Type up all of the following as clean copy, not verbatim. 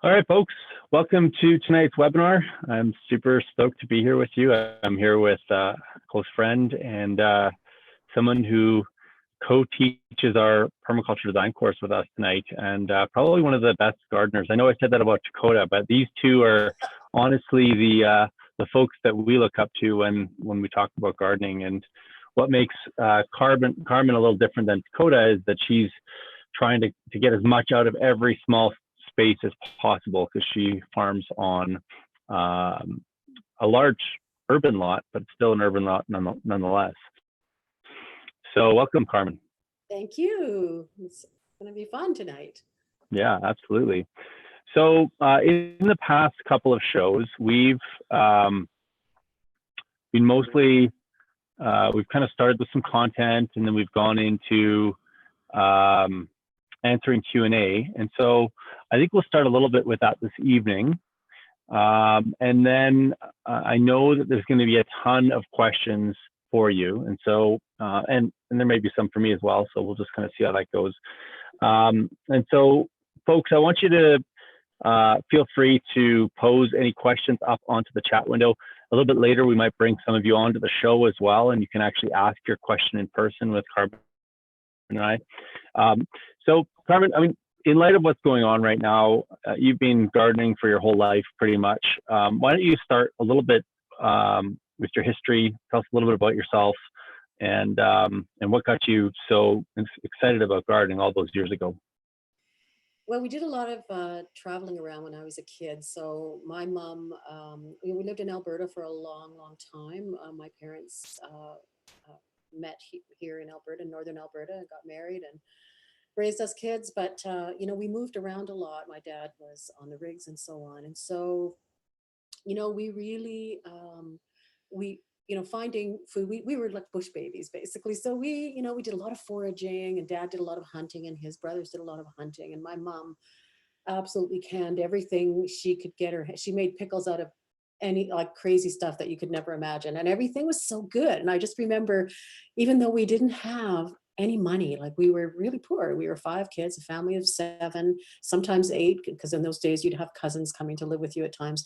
All right, folks, welcome to tonight's webinar. I'm super stoked to be here with you. I'm here with a close friend and someone who co-teaches our permaculture design course with us tonight, and probably one of the best gardeners. I know I said that about Dakota, but these two are honestly the folks that we look up to when we talk about gardening. And what makes Carmen a little different than Dakota is that she's trying to get as much out of every small space as possible, because she farms on a large urban lot, but still an urban lot nonetheless. So welcome, Carmen. Thank you. It's going to be fun tonight. Yeah, absolutely. So in the past couple of shows, we've been mostly, we've kind of started with some content, and then we've gone into answering Q&A. And so I think we'll start a little bit with that this evening. And then I know that there's going to be a ton of questions for you. And so, and there may be some for me as well. So we'll just kind of see how that goes. And so, folks, I want you to feel free to pose any questions up onto the chat window. A little bit later, we might bring some of you onto the show as well, and you can actually ask your question in person with Carmen and I. So, Carmen, I mean, in light of what's going on right now, you've been gardening for your whole life, pretty much. Why don't you start a little bit with your history? Tell us a little bit about yourself, and what got you so excited about gardening all those years ago. Well, we did a lot of traveling around when I was a kid. So my mom, we lived in Alberta for a long, long time. My parents met here in Alberta, northern Alberta, and got married and raised us kids. But, you know, we moved around a lot. My dad was on the rigs and so on. And so, you know, we really, finding food, we were like bush babies, basically. So we did a lot of foraging, and Dad did a lot of hunting, and his brothers did a lot of hunting. And my mom absolutely canned everything she could get she made pickles out of any like crazy stuff that you could never imagine. And everything was so good. And I just remember, even though we didn't have any money, like we were really poor. We were 5 kids, a family of 7, sometimes 8, because in those days you'd have cousins coming to live with you at times.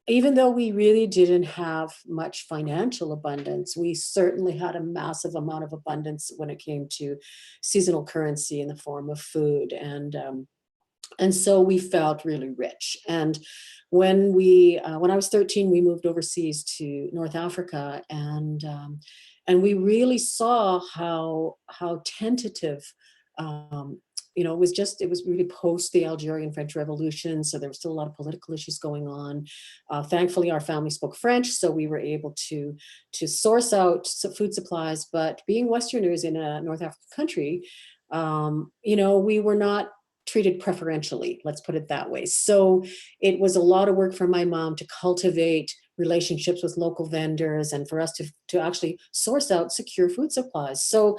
Even though we really didn't have much financial abundance, we certainly had a massive amount of abundance when it came to seasonal currency in the form of food. And so we felt really rich. And when I was 13, we moved overseas to North Africa, and we really saw how tentative, it was really post the Algerian French Revolution. So there was still a lot of political issues going on. Thankfully, our family spoke French, so we were able to source out some food supplies. But being Westerners in a North African country, we were not treated preferentially, let's put it that way. So it was a lot of work for my mom to cultivate relationships with local vendors, and for us to actually source out secure food supplies. So,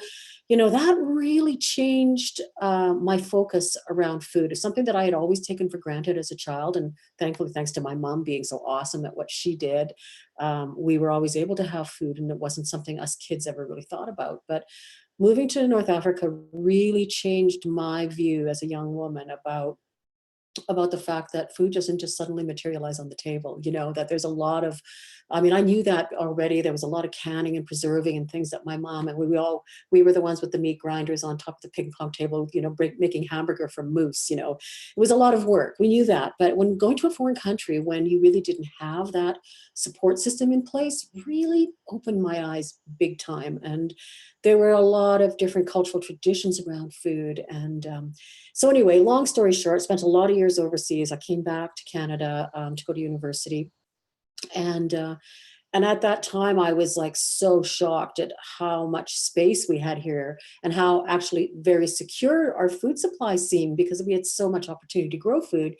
that really changed my focus around food. It's something that I had always taken for granted as a child. And thankfully, thanks to my mom being so awesome at what she did, we were always able to have food, and it wasn't something us kids ever really thought about. But moving to North Africa really changed my view as a young woman about the fact that food doesn't just suddenly materialize on the table, that there's a lot of, I knew that already. There was a lot of canning and preserving and things that my mom, and we were the ones with the meat grinders on top of the ping pong table, making hamburger from moose, it was a lot of work. We knew that. But when going to a foreign country, when you really didn't have that support system in place, really opened my eyes big time. And there were a lot of different cultural traditions around food. And so anyway, long story short, spent a lot of years overseas. I came back to Canada to go to university. And at that time, I was like so shocked at how much space we had here, and how actually very secure our food supply seemed, because we had so much opportunity to grow food.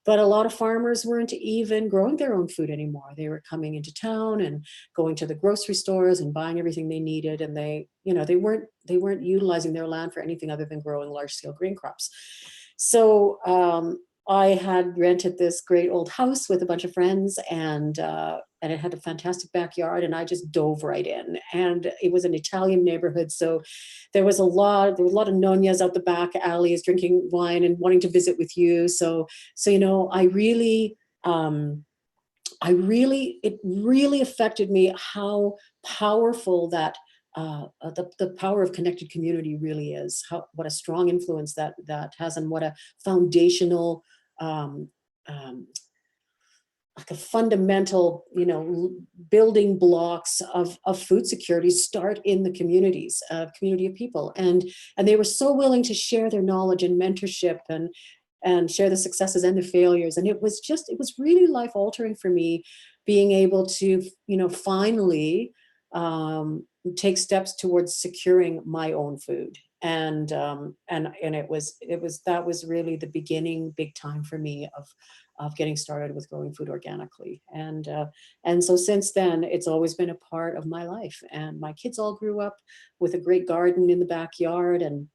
But a lot of farmers weren't even growing their own food anymore. They were coming into town and going to the grocery stores and buying everything they needed. And they weren't utilizing their land for anything other than growing large scale grain crops. So I had rented this great old house with a bunch of friends, and and it had a fantastic backyard, and I just dove right in. And it was an Italian neighborhood, so there was a lot of nonnas out the back alleys drinking wine and wanting to visit with you. So it really affected me how powerful the power of connected community really is. What a strong influence that has, and what a foundational, um, um, like a fundamental, building blocks of food security start in the communities, community of people, and they were so willing to share their knowledge and mentorship, and share the successes and the failures. And it was really life altering for me, being able to, finally, take steps towards securing my own food. And that was really the beginning, big time for me of getting started with growing food organically. And so since then, it's always been a part of my life. And my kids all grew up with a great garden in the backyard. And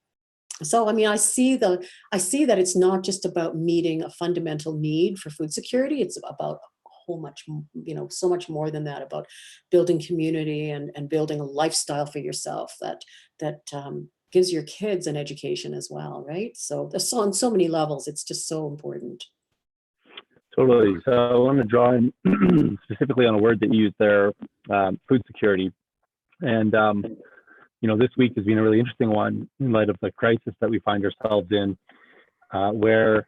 so, I mean, I see that it's not just about meeting a fundamental need for food security. It's about a whole much, so much more than that, about building community, and building a lifestyle for yourself that gives your kids an education as well, right? So there's on so many levels, it's just so important. Totally. So I want to draw in specifically on a word that you used there, food security. And, this week has been a really interesting one in light of the crisis that we find ourselves in, where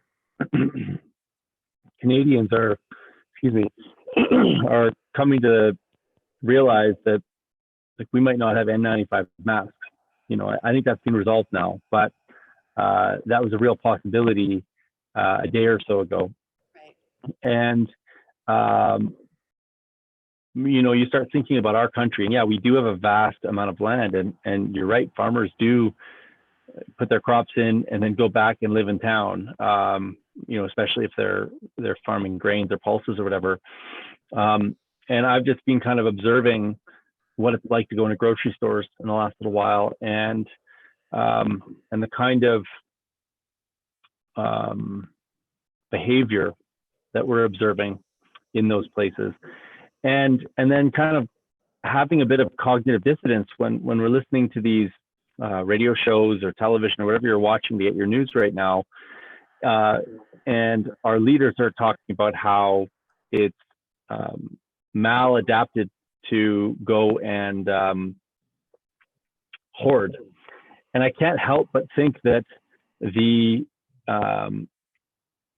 Canadians are coming to realize that, like, we might not have N95 masks. I think that's been resolved now, but that was a real possibility a day or so ago. Right. And you start thinking about our country, and yeah, we do have a vast amount of land, and you're right, farmers do put their crops in and then go back and live in town, especially if they're farming grains or pulses or whatever. And I've just been kind of observing what it's like to go into grocery stores in the last little while, and the kind of behavior that we're observing in those places, and then kind of having a bit of cognitive dissonance when we're listening to these radio shows or television or whatever you're watching to get your news right now, and our leaders are talking about how it's maladapted to go and hoard. And I can't help but think that the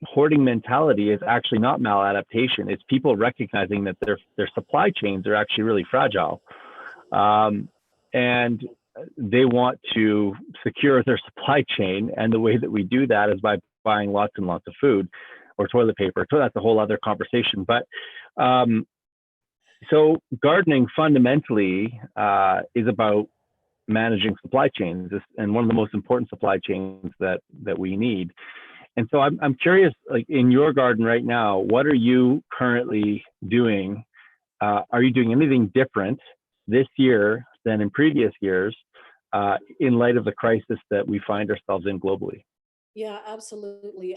hoarding mentality is actually not maladaptation. It's people recognizing that their supply chains are actually really fragile, and they want to secure their supply chain. And the way that we do that is by buying lots and lots of food or toilet paper. So that's a whole other conversation. But so gardening fundamentally is about managing supply chains, and one of the most important supply chains that we need. And so I'm curious, like, in your garden right now, what are you currently doing? Are you doing anything different this year than in previous years, in light of the crisis that we find ourselves in globally? Yeah, absolutely.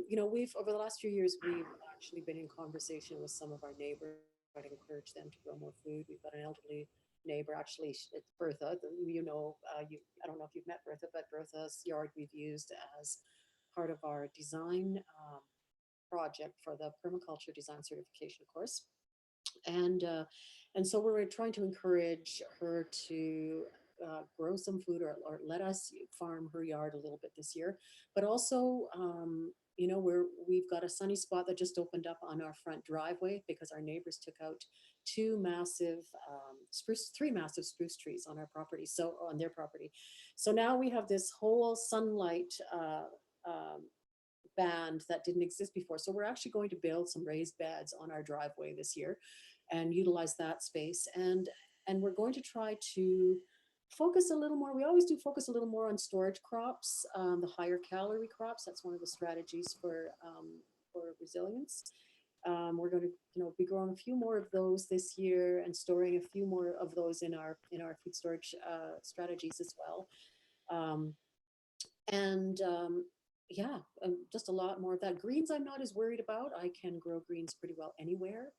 We've over the last few years, we've actually been in conversation with some of our neighbors, trying to encourage them to grow more food. We've got an elderly neighbor, actually, it's Bertha. I don't know if you've met Bertha, but Bertha's yard we've used as part of our design project for the permaculture design certification course. And so we're trying to encourage her to grow some food, or let us farm her yard a little bit this year. But also, we've got a sunny spot that just opened up on our front driveway, because our neighbors took out three massive spruce trees on our property, so on their property. So now we have this whole sunlight band that didn't exist before. So we're actually going to build some raised beds on our driveway this year and utilize that space. And we're going to try to focus a little more. We always do focus a little more on storage crops, the higher calorie crops. That's one of the strategies for resilience. We're going to, be growing a few more of those this year, and storing a few more of those in our food storage strategies as well. Um, and Yeah, just a lot more of that. Greens, I'm not as worried about. I can grow greens pretty well anywhere.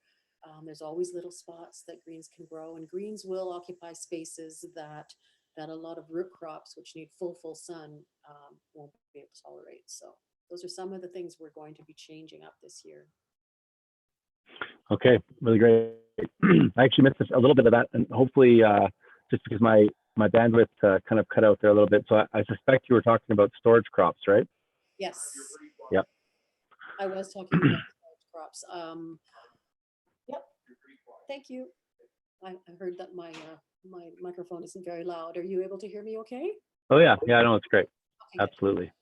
There's always little spots that greens can grow, and greens will occupy spaces that a lot of root crops, which need full sun, won't be able to tolerate. So those are some of the things we're going to be changing up this year. Okay, really great. I actually missed a little bit of that, and hopefully, just because my bandwidth kind of cut out there a little bit. So I suspect you were talking about storage crops, right? Yes. Yep. I was talking about storage crops. Yep. Thank you. I heard that my microphone isn't very loud. Are you able to hear me okay? Oh yeah, I know, it's great. Okay, Absolutely.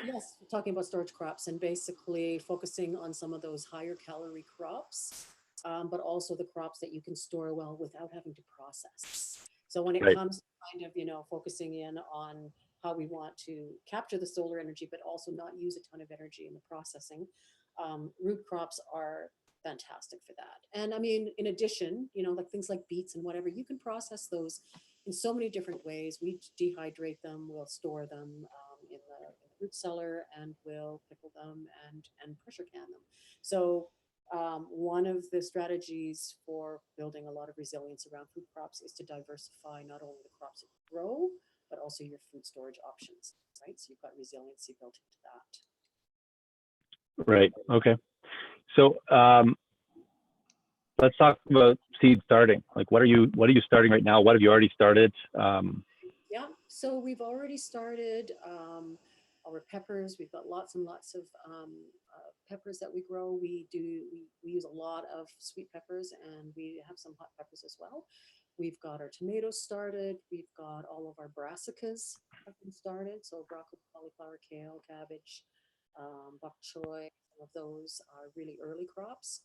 yes, we're talking about storage crops and basically focusing on some of those higher calorie crops, but also the crops that you can store well without having to process. So when it Right. comes to kind of, focusing in on how we want to capture the solar energy, but also not use a ton of energy in the processing, root crops are fantastic for that. And I mean, in addition, like things like beets and whatever, you can process those in so many different ways. We dehydrate them, we'll store them in the root cellar, and we'll pickle them and pressure can them. So one of the strategies for building a lot of resilience around food crops is to diversify not only the crops that you grow, but also your food storage options, right? So you've got resiliency built into that. Right. Okay. So let's talk about seed starting. Like, what are you starting right now? What have you already started? Yeah, so we've already started our peppers. We've got lots and lots of peppers that we grow. We use a lot of sweet peppers, and we have some hot peppers as well. We've got our tomatoes started. We've got all of our brassicas have been started. So broccoli, cauliflower, kale, cabbage, bok choy. Some of those are really early crops.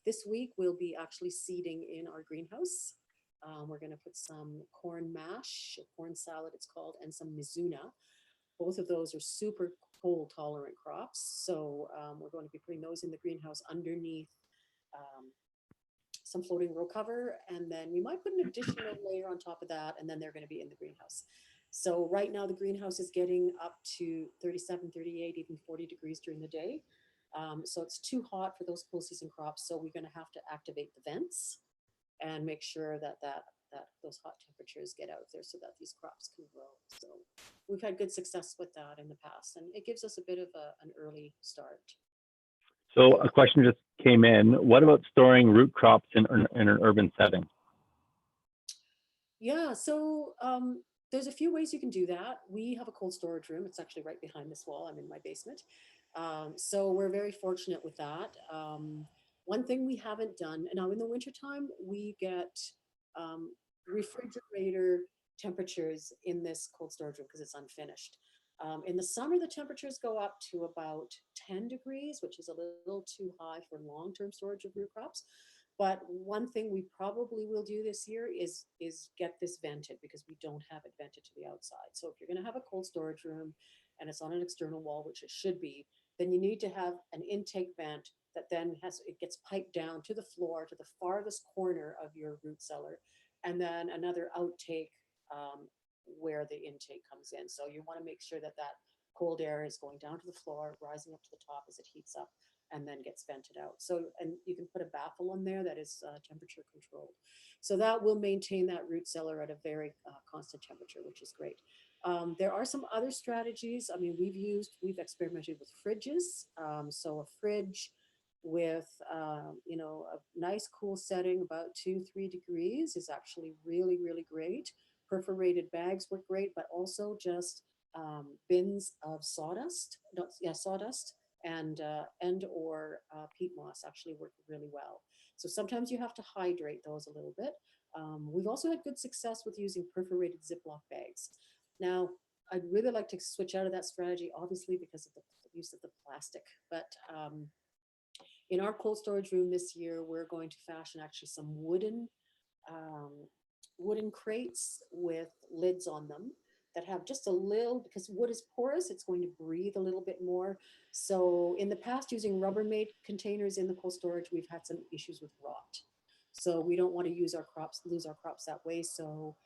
This week we'll be actually seeding in our greenhouse. We're going to put some corn mash, corn salad it's called, and some mizuna. Both of those are super cold tolerant crops. So we're going to be putting those in the greenhouse underneath um, some floating row cover. And then we might put an additional layer on top of that, and then they're going to be in the greenhouse. So right now the greenhouse is getting up to 37, 38, even 40 degrees during the day. So it's too hot for those cool season crops. So we're going to have to activate the vents and make sure that those hot temperatures get out there so that these crops can grow. So we've had good success with that in the past, and it gives us a bit of an early start. So a question just came in. What about storing root crops in an urban setting? Yeah, so there's a few ways you can do that. We have a cold storage room. It's actually right behind this wall. I'm in my basement. So we're very fortunate with that. One thing we haven't done, and now in the wintertime, we get refrigerator temperatures in this cold storage room because it's unfinished. In the summer, the temperatures go up to about 10 degrees, which is a little too high for long-term storage of root crops. But one thing we probably will do this year is get this vented, because we don't have it vented to the outside. So if you're going to have a cold storage room and it's on an external wall, which it should be, then you need to have an intake vent that then it gets piped down to the floor, to the farthest corner of your root cellar, and then another outtake where the intake comes in. So you want to make sure that that cold air is going down to the floor, rising up to the top as it heats up, and then gets vented out. So, and you can put a baffle on there that is temperature controlled. So that will maintain that root cellar at a very constant temperature, which is great. There are some other strategies. I mean, we've experimented with fridges. So a fridge with, a nice cool setting, about 2-3 degrees, is actually really, really great. Perforated bags work great, but also just bins of sawdust, sawdust and or peat moss actually work really well. So sometimes you have to hydrate those a little bit. We've also had good success with using perforated Ziploc bags. Now, I'd really like to switch out of that strategy, obviously, because of the use of the plastic. But in our cold storage room this year, we're going to fashion actually some wooden crates with lids on them that have just a little, because wood is porous, it's going to breathe a little bit more. So in the past, using Rubbermaid containers in the cold storage, we've had some issues with rot. So we don't want to lose our crops that way. So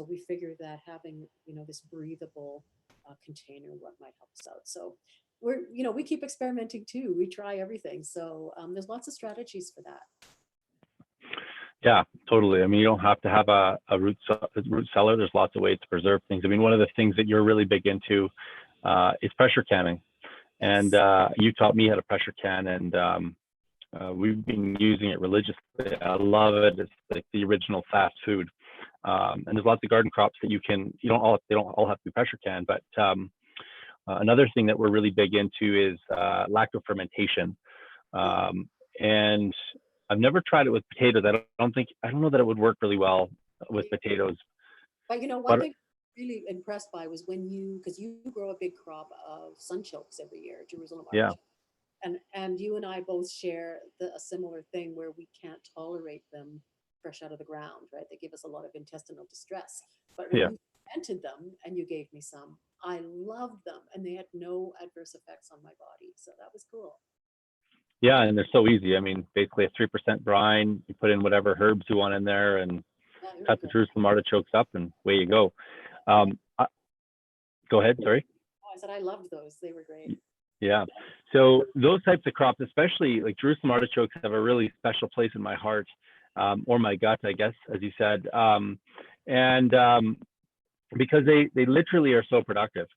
we figured that having, this breathable container, what might help us out. So we keep experimenting too. We try everything. So there's lots of strategies for that. Yeah, totally. I mean, you don't have to have a root cellar. There's lots of ways to preserve things. I mean, one of the things that you're really big into is pressure canning. And you taught me how to pressure can, and we've been using it religiously. I love it. It's like the original fast food. And there's lots of garden crops that they don't all have to be pressure canned, but another thing that we're really big into is lacto fermentation. And I've never tried it with potatoes. I don't know that it would work really well with potatoes. But one thing I'm really impressed by was because you grow a big crop of sunchokes every year, Jerusalem artichoke. And you and I both share a similar thing where we can't tolerate them fresh out of the ground, right? They give us a lot of intestinal distress. But when you fermented them and you gave me some, I loved them, and they had no adverse effects on my body. So that was cool. Yeah, and they're so easy. I mean, basically a 3% brine, you put in whatever herbs you want in there and cut the Jerusalem artichokes up, and away you go. Go ahead, sorry. Oh, I said I loved those. They were great. Yeah. So those types of crops, especially like Jerusalem artichokes, have a really special place in my heart, or my gut, I guess, as you said. Because they literally are so productive.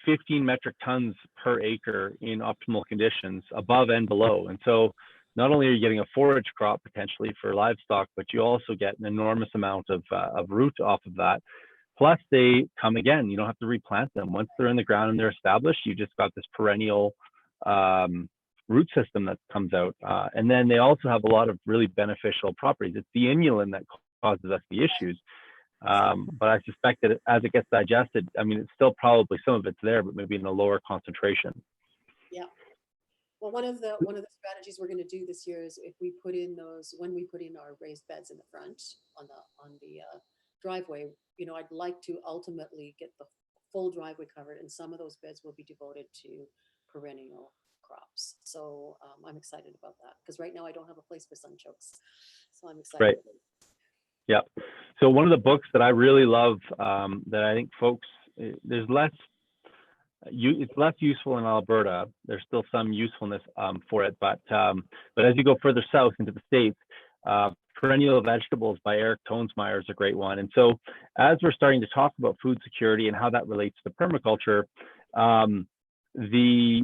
15 metric tons per acre in optimal conditions, above and below. And so not only are you getting a forage crop potentially for livestock, but you also get an enormous amount of root off of that. Plus they come again. You don't have to replant them. Once they're in the ground and they're established, you just got this perennial root system that comes out. And then they also have a lot of really beneficial properties. It's the inulin that causes us the issues. But I suspect that as it gets digested, I mean, it's still probably some of it's there, but maybe in a lower concentration. Yeah. Well, one of the strategies we're going to do this year is when we put in our raised beds in the front on the driveway, I'd like to ultimately get the full driveway covered, and some of those beds will be devoted to perennial crops. So I'm excited about that, because right now I don't have a place for sunchokes. So I'm excited. Right. Yeah. So one of the books that I really love, that I think folks, it's less useful in Alberta. There's still some usefulness for it, but as you go further south into the States, Perennial Vegetables by Eric Tonesmeyer is a great one. And so as we're starting to talk about food security and how that relates to permaculture, the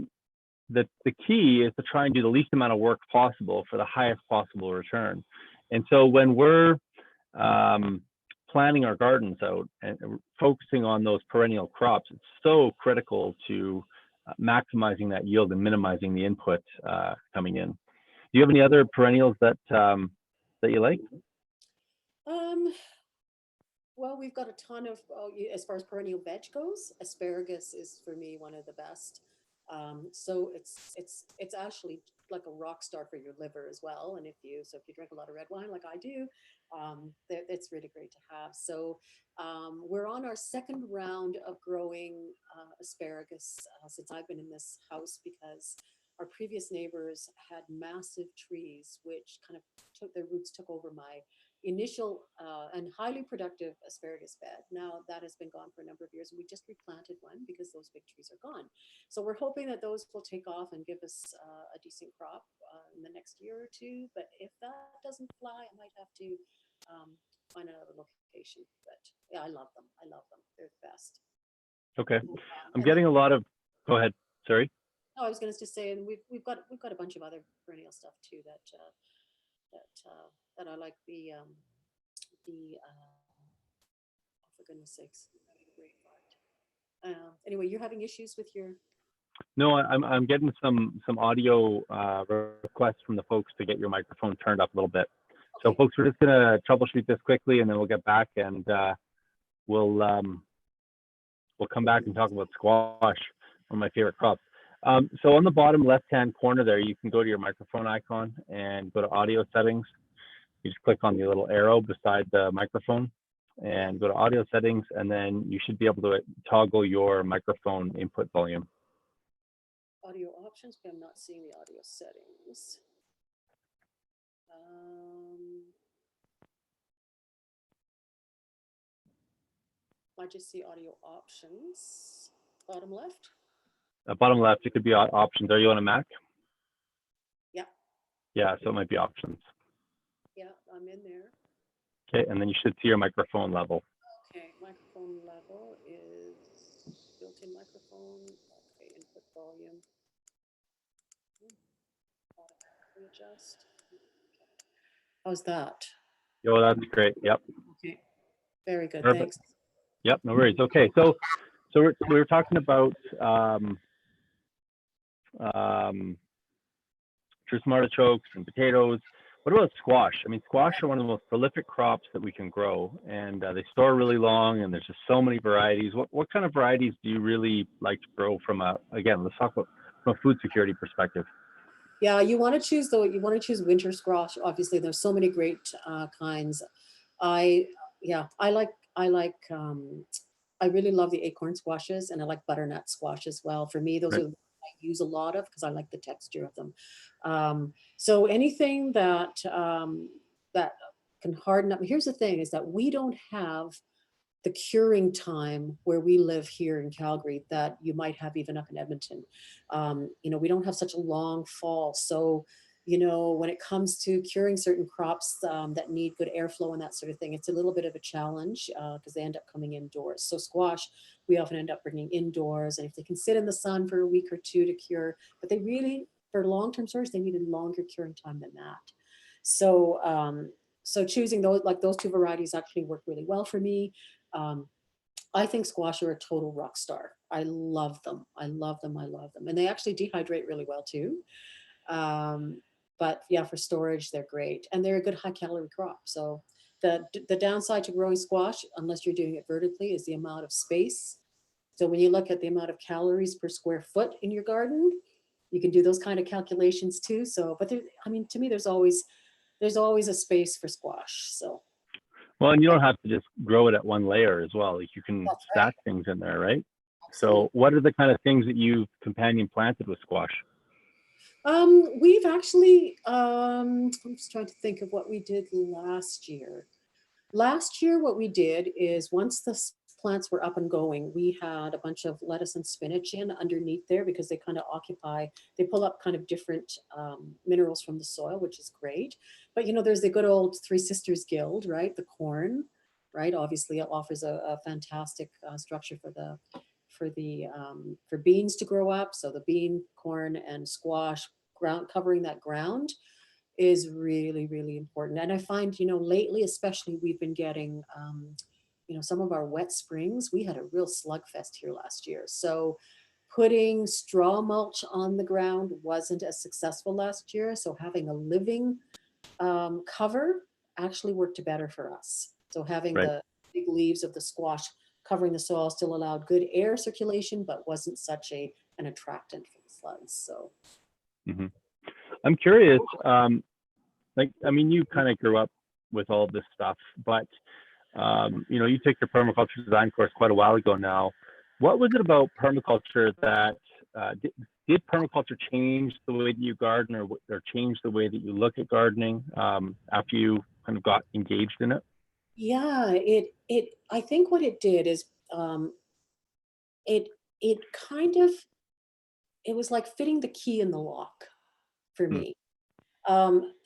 key is to try and do the least amount of work possible for the highest possible return. And so when we're planning our gardens out and focusing on those perennial crops, it's so critical to maximizing that yield and minimizing the input coming in. Do you have any other perennials that you like? Well, we've got a ton of, as far as perennial veg goes, asparagus is for me one of the best. So it's actually like a rock star for your liver as well. And if you drink a lot of red wine like I do, it's really great to have. So we're on our second round of growing asparagus since I've been in this house, because our previous neighbors had massive trees which kind of their roots took over my initial and highly productive asparagus bed. Now that has been gone for a number of years, and we just replanted one because those big trees are gone. So we're hoping that those will take off and give us a decent crop in the next year or two. But if that doesn't fly, I might have to find another location. But yeah, I love them. They're the best. Okay. I'm getting a lot of, go ahead, sorry. No, I was going to just say, and we've got a bunch of other perennial stuff too that I like. For goodness sakes, anyway, you're having issues with your. No, I'm getting some audio requests from the folks to get your microphone turned up a little bit. Okay. So folks, we're just gonna troubleshoot this quickly, and then we'll get back and we'll come back and talk about squash, one of my favorite crops. So on the bottom left-hand corner there, you can go to your microphone icon and go to audio settings. You just click on the little arrow beside the microphone and go to audio settings, and then you should be able to toggle your microphone input volume. Audio options, but I'm not seeing the audio settings. I just see audio options. bottom left. Bottom left, it could be options. Are you on a Mac? Yeah. Yeah, so it might be options. Yeah, I'm in there. Okay, and then you should see your microphone level. Okay, microphone level is built-in microphone. Okay, input volume. Readjust. How's that? Yo, that's great. Yep. Okay, very good. Perfect. Thanks. Yep, no worries. Okay, so we were talking about just artichokes and potatoes. What about squash? I mean, squash are one of the most prolific crops that we can grow, and they store really long, and there's just so many varieties. What kind of varieties do you really like to grow from again, let's talk about from a food security perspective. Yeah, you want to choose though. You want to choose winter squash. Obviously, there's so many great kinds. I yeah, I really love the acorn squashes, and I like butternut squash as well. For me, those Right. are the I use a lot of because I like the texture of them. So anything that can harden up. Here's the thing: is that we don't have the curing time where we live here in Calgary that you might have even up in Edmonton. We don't have such a long fall. So, when it comes to curing certain crops that need good airflow and that sort of thing, it's a little bit of a challenge because they end up coming indoors. So squash, we often end up bringing indoors. And if they can sit in the sun for a week or two to cure, but they really, for long-term storage, they need a longer curing time than that. So choosing those two varieties actually work really well for me. Um, I think squash are a total rock star. I love them. I love them. I love them. And they actually dehydrate really well too. Um, but yeah, for storage, they're great. And they're a good high calorie crop. So the downside to growing squash, unless you're doing it vertically, is the amount of space. So when you look at the amount of calories per square foot in your garden, you can do those kind of calculations too. So, but to me, there's always a space for squash. So Well, and you don't have to just grow it at one layer as well. Like you can that's right. stack things in there, right? So Absolutely. what are the kind of things that you've companion planted with squash? We've actually, I'm just trying to think of what we did last year. Last year, what we did is once the plants were up and going, we had a bunch of lettuce and spinach in underneath there because they kind of they pull up kind of different minerals from the soil, which is great. But there's the good old Three Sisters Guild, right? The corn, right? Obviously, it offers a fantastic structure for beans to grow up. So the bean, corn, and squash ground covering that ground is really, really important. And I find, lately, especially, we've been getting, some of our wet springs. We had a real slugfest here last year. So putting straw mulch on the ground wasn't as successful last year. So having a living cover actually worked better for us. So having Right. the big leaves of the squash covering the soil still allowed good air circulation, but wasn't such an attractant for the slugs. So Hmm. I'm curious, I mean, you kind of grew up with all this stuff, but you took your permaculture design course quite a while ago now. What was it about permaculture that did permaculture change the way that you garden, or change the way that you look at gardening after you kind of got engaged in it? yeah, I think what it did is it it kind of it was like fitting the key in the lock for Hmm. me.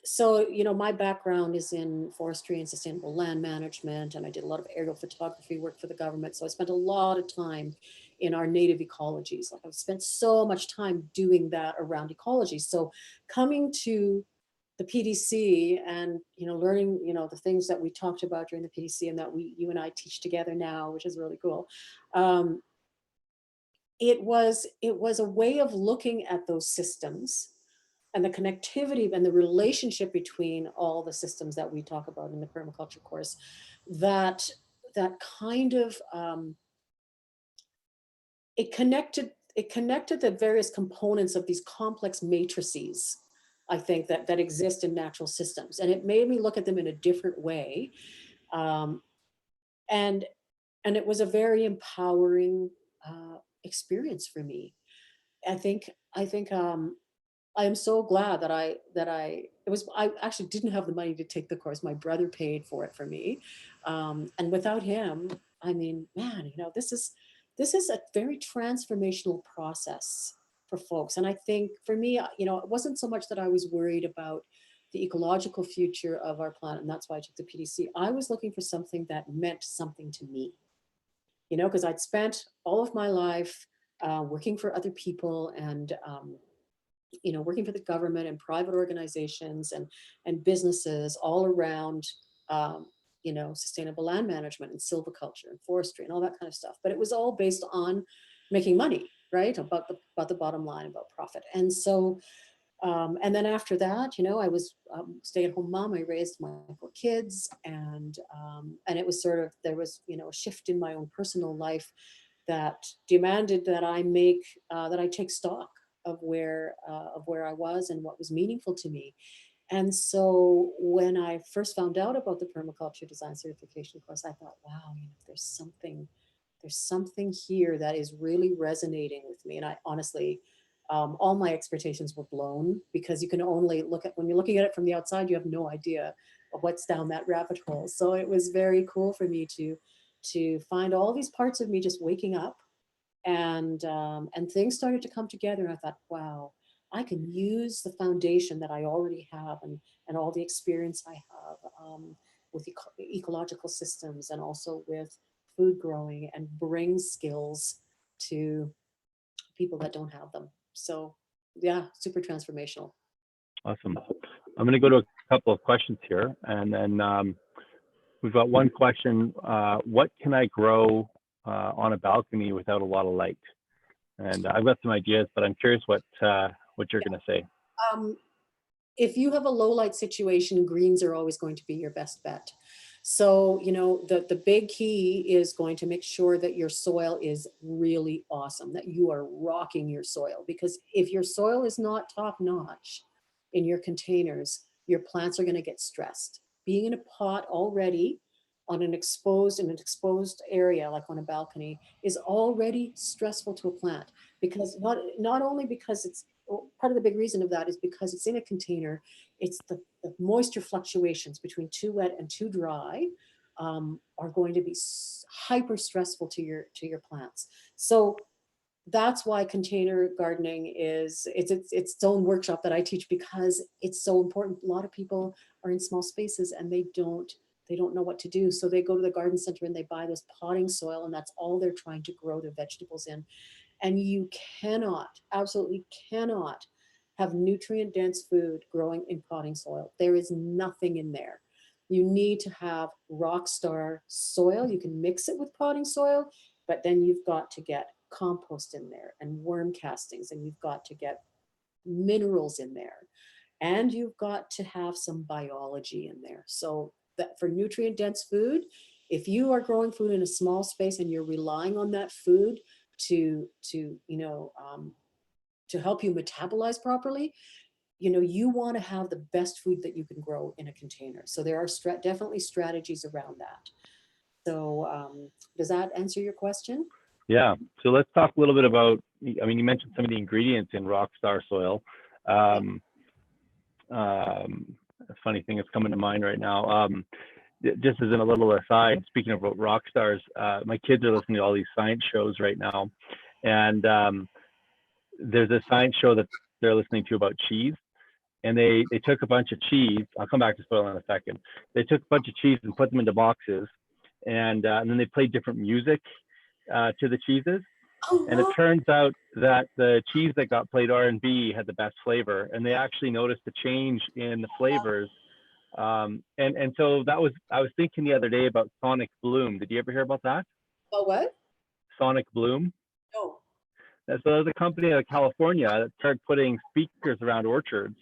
So, my background is in forestry and sustainable land management, and I did a lot of aerial photography work for the government. So I spent a lot of time in our native ecologies. Like I've spent so much time doing that around ecology. So coming to the PDC and, learning, the things that we talked about during the PDC and that you and I teach together now, which is really cool. Um, it was a way of looking at those systems and the connectivity and the relationship between all the systems that we talk about in the permaculture course that kind of it connected the various components of these complex matrices, I think, that exist in natural systems, and it made me look at them in a different way. um, and and it was a very empowering experience for me. I think I am so glad I actually didn't have the money to take the course. My brother paid for it for me. And without him, I mean, man, this is a very transformational process for folks. And I think for me, it wasn't so much that I was worried about the ecological future of our planet, and that's why I took the PDC. I was looking for something that meant something to me, because I'd spent all of my life working for other people and working for the government and private organizations and businesses all around, sustainable land management and silviculture and forestry and all that kind of stuff. But it was all based on making money, right? About the bottom line, about profit. And so, and then after that, I was stay-at-home mom. I raised my 4 kids, and it was sort of, there was a shift in my own personal life that demanded that I take stock of where I was and what was meaningful to me. And so when I first found out about the permaculture design certification course, I thought, wow, there's something here that is really resonating with me. And I honestly, all my expectations were blown, because you can only when you're looking at it from the outside, you have no idea of what's down that rabbit hole. So it was very cool for me to find all these parts of me just waking up, and things started to come together. And I thought, wow, I can use the foundation that I already have, and all the experience I have with ecological systems, and also with food growing, and bring skills to people that don't have them. So yeah, super transformational. Awesome. I'm going to go to a couple of questions here, and then we've got one question. What can I grow on a balcony without a lot of light? And I've got some ideas, but I'm curious what you're going to say. If you have a low light situation, greens are always going to be your best bet. So, the big key is going to make sure that your soil is really awesome, that you are rocking your soil. Because if your soil is not top notch in your containers, your plants are going to get stressed. Being in a pot already on an exposed area, like on a balcony, is already stressful to a plant, because not only because it's, part of the big reason of that is because it's in a container. It's the moisture fluctuations between too wet and too dry are going to be hyper stressful to your plants. So that's why container gardening is its own workshop that I teach, because it's so important. A lot of people are in small spaces and they don't know what to do. So they go to the garden center and they buy this potting soil, and that's all they're trying to grow their vegetables in. And you absolutely cannot have nutrient dense food growing in potting soil. There is nothing in there. You need to have rock star soil. You can mix it with potting soil, but then you've got to get compost in there and worm castings, and you've got to get minerals in there, and you've got to have some biology in there. So that for nutrient dense food, if you are growing food in a small space and you're relying on that food to help you metabolize properly, you want to have the best food that you can grow in a container. So there are definitely strategies around that. So does that answer your question? Yeah. So let's talk a little bit about, I mean, you mentioned some of the ingredients in rockstar soil. A funny thing that's coming to mind right now. Just as in a little aside, speaking of rock stars, my kids are listening to all these science shows right now. And there's a science show that they're listening to about cheese. And they took a bunch of cheese. I'll come back to soil in a second. They took a bunch of cheese and put them into boxes. And then they played different music to the cheeses. Oh, And it turns out that the cheese that got played R&B had the best flavor. And they actually noticed a change in the flavors. And so I was thinking the other day about Sonic Bloom. Did you ever hear about that? oh, what? Sonic Bloom. No. So there's a company out of California that started putting speakers around orchards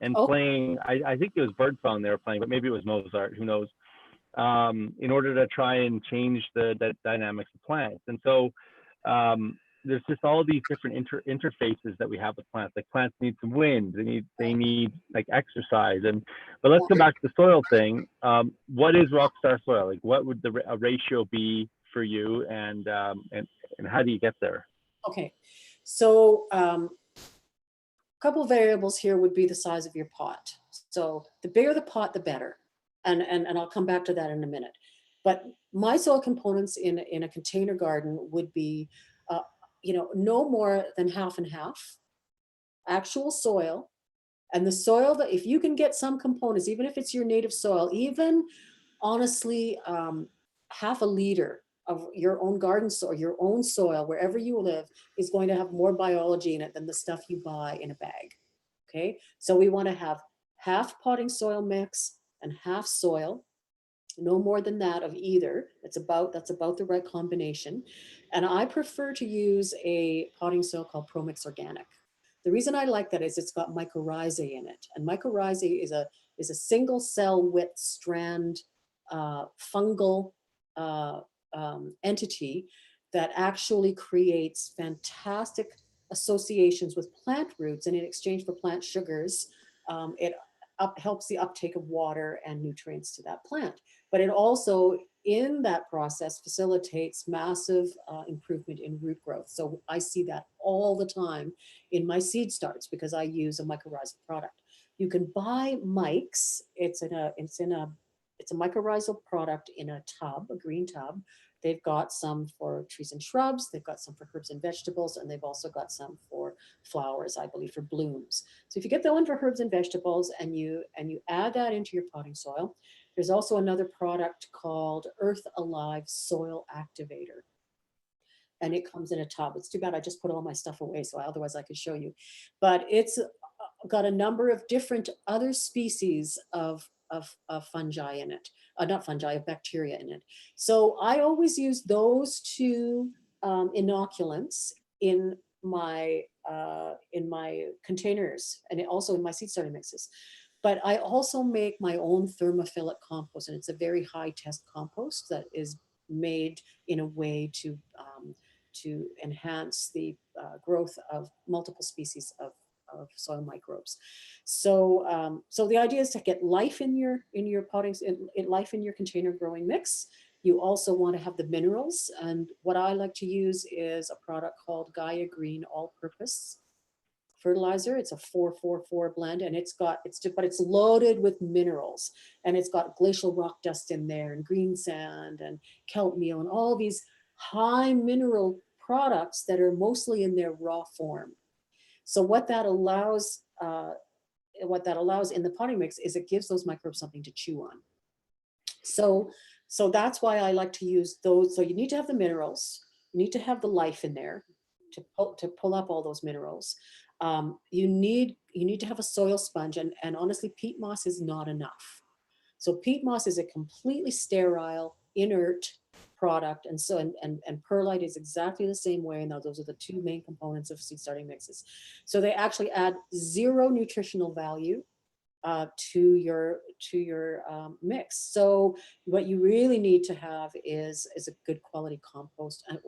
and playing, I think it was birdsong they were playing, but maybe it was Mozart, who knows, in order to try and change the dynamics of plants. And so there's just all these different interfaces that we have with plants. Like plants need some wind, they need like exercise. But let's come back to the soil thing. What is rockstar soil? Like what would a ratio be for you, and how do you get there? Okay, so a couple variables here would be the size of your pot. So the bigger the pot, the better. And I'll come back to that in a minute. But my soil components in a container garden would be, no more than half and half actual soil. And the soil, that if you can get some components, even if it's your native soil, even honestly, half a liter of your own garden soil, your own soil, wherever you live, is going to have more biology in it than the stuff you buy in a bag. Okay, so we want to have half potting soil mix and half soil, no more than that of either. That's about the right combination. And I prefer to use a potting soil called ProMix Organic. The reason I like that is it's got mycorrhizae in it, and mycorrhizae is a single cell width strand fungal entity that actually creates fantastic associations with plant roots, and in exchange for plant sugars, it helps the uptake of water and nutrients to that plant. But it also, in that process, facilitates massive improvement in root growth. So I see that all the time in my seed starts because I use a mycorrhizal product. You can buy mics. It's a mycorrhizal product in a tub, a green tub. They've got some for trees and shrubs, they've got some for herbs and vegetables, and they've also got some for flowers, I believe, for blooms. So if you get the one for herbs and vegetables and you add that into your potting soil, there's also another product called Earth Alive Soil Activator. And it comes in a tub. It's too bad I just put all my stuff away, so otherwise I could show you. But it's got a number of different other species of fungi in it. Not fungi, of bacteria in it. So I always use those two inoculants in my containers, and also in my seed starting mixes. But I also make my own thermophilic compost, and it's a very high test compost that is made in a way to enhance the growth of multiple species of soil microbes. So so the idea is to get life in your pottings, life in your container growing mix. You also want to have the minerals, and what I like to use is a product called Gaia Green All-Purpose Fertilizer. It's a 4-4-4 blend, and it's loaded with minerals, and it's got glacial rock dust in there, and green sand, and kelp meal, and all these high mineral products that are mostly in their raw form. So what that allows in the potting mix is it gives those microbes something to chew on. So that's why I like to use those. So you need to have the minerals, you need to have the life in there to pull up all those minerals. You need to have a soil sponge, and honestly, peat moss is not enough. So peat moss is a completely sterile, inert product, and so and perlite is exactly the same way. Now those are the two main components of seed starting mixes. So they actually add zero nutritional value to your mix. So what you really need to have is a good quality compost and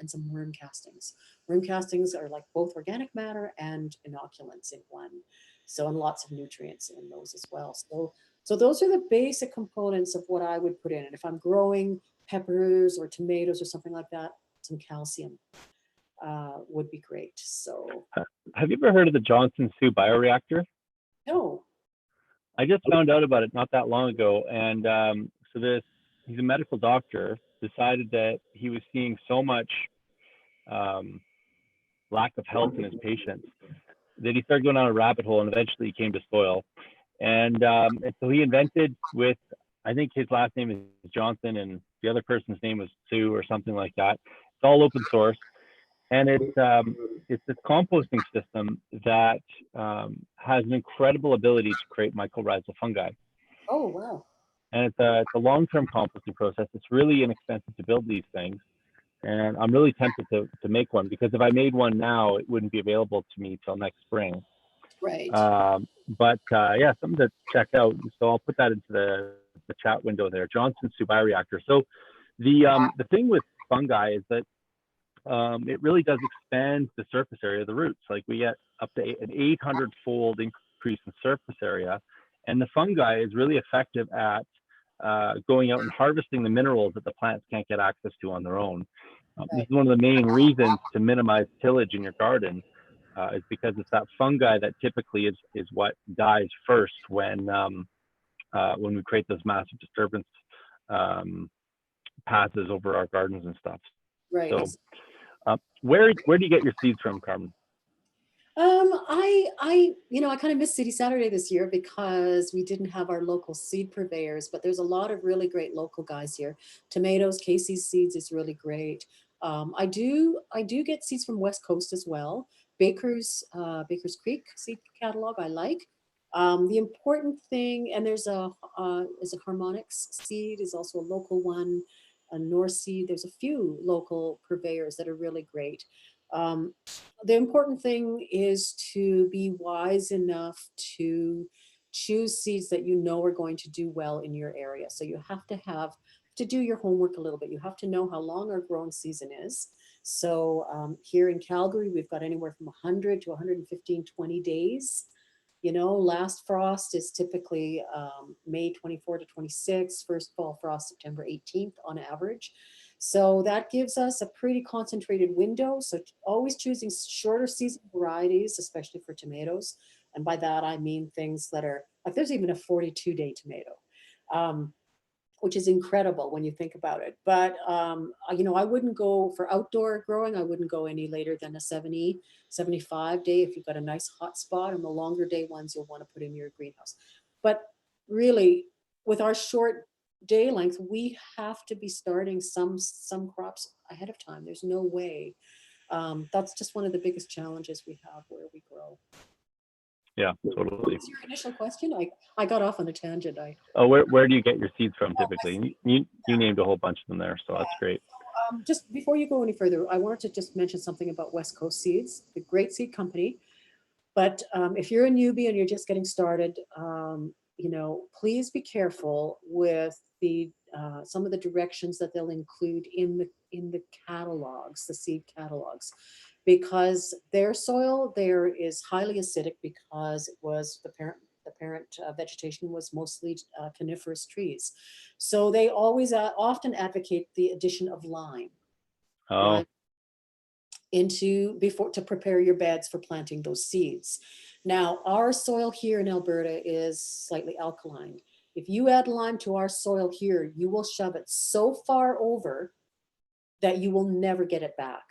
some worm castings. Worm castings are like both organic matter and inoculants in one. So, and lots of nutrients in those as well. So those are the basic components of what I would put in. And if I'm growing peppers or tomatoes or something like that, some calcium would be great. So, have you ever heard of the Johnson Sioux bioreactor? no. I just found out about it not that long ago, and he's a medical doctor, decided that he was seeing so much lack of health in his patients that he started going down a rabbit hole, and eventually he came to soil. And so he invented with, I think his last name is Johnson, and the other person's name was Sue or something like that. It's all open source. And it's this composting system that has an incredible ability to create mycorrhizal fungi. Oh, wow. And it's a long-term composting process. It's really inexpensive to build these things. And I'm really tempted to make one, because if I made one now, it wouldn't be available to me till next spring. Right. But yeah, something to check out. So I'll put that into the chat window there. Johnson Sioux bioreactor. So the thing with fungi is that it really does expand the surface area of the roots. Like we get up to an 800-fold increase in surface area, and the fungi is really effective at going out and harvesting the minerals that the plants can't get access to on their own. This is one of the main reasons to minimize tillage in your garden, is because it's that fungi that typically is what dies first when we create those massive disturbance passes over our gardens and stuff. Right. So where do you get your seeds from, Carmen? I kind of missed City Saturday this year because we didn't have our local seed purveyors, but there's a lot of really great local guys here. Tomatoes, Casey's Seeds is really great. I do get seeds from West Coast as well. Baker's Creek seed catalog I like. The important thing, and there's a Harmonics seed is also a local one, a North Seed. There's a few local purveyors that are really great. Um, the important thing is to be wise enough to choose seeds that you know are going to do well in your area. So you have to do your homework a little bit. You have to know how long our growing season is. So here in Calgary, we've got anywhere from 100 to 115, 20 days. Last frost is typically May 24 to 26, first fall frost September 18th on average. So that gives us a pretty concentrated window. So always choosing shorter season varieties, especially for tomatoes. And by that, I mean things that are like there's even a 42-day tomato. Which is incredible when you think about it. But, I wouldn't go for outdoor growing. I wouldn't go any later than a 70, 75 day if you've got a nice hot spot, and the longer day ones you'll want to put in your greenhouse. But really, with our short day length, we have to be starting some crops ahead of time. There's no way. That's just one of the biggest challenges we have where we grow. Yeah, totally. What was your initial question? I got off on a tangent. Where do you get your seeds from typically? You named a whole bunch of them there, so that's great. Just before you go any further, I wanted to just mention something about West Coast Seeds, the great seed company. But if you're a newbie and you're just getting started, please be careful with the some of the directions that they'll include in the catalogs, the seed catalogs, because their soil there is highly acidic because it was the parent vegetation was mostly coniferous trees. So they always often advocate the addition of lime. Oh, To prepare your beds for planting those seeds. Now, our soil here in Alberta is slightly alkaline. If you add lime to our soil here, you will shove it so far over that you will never get it back.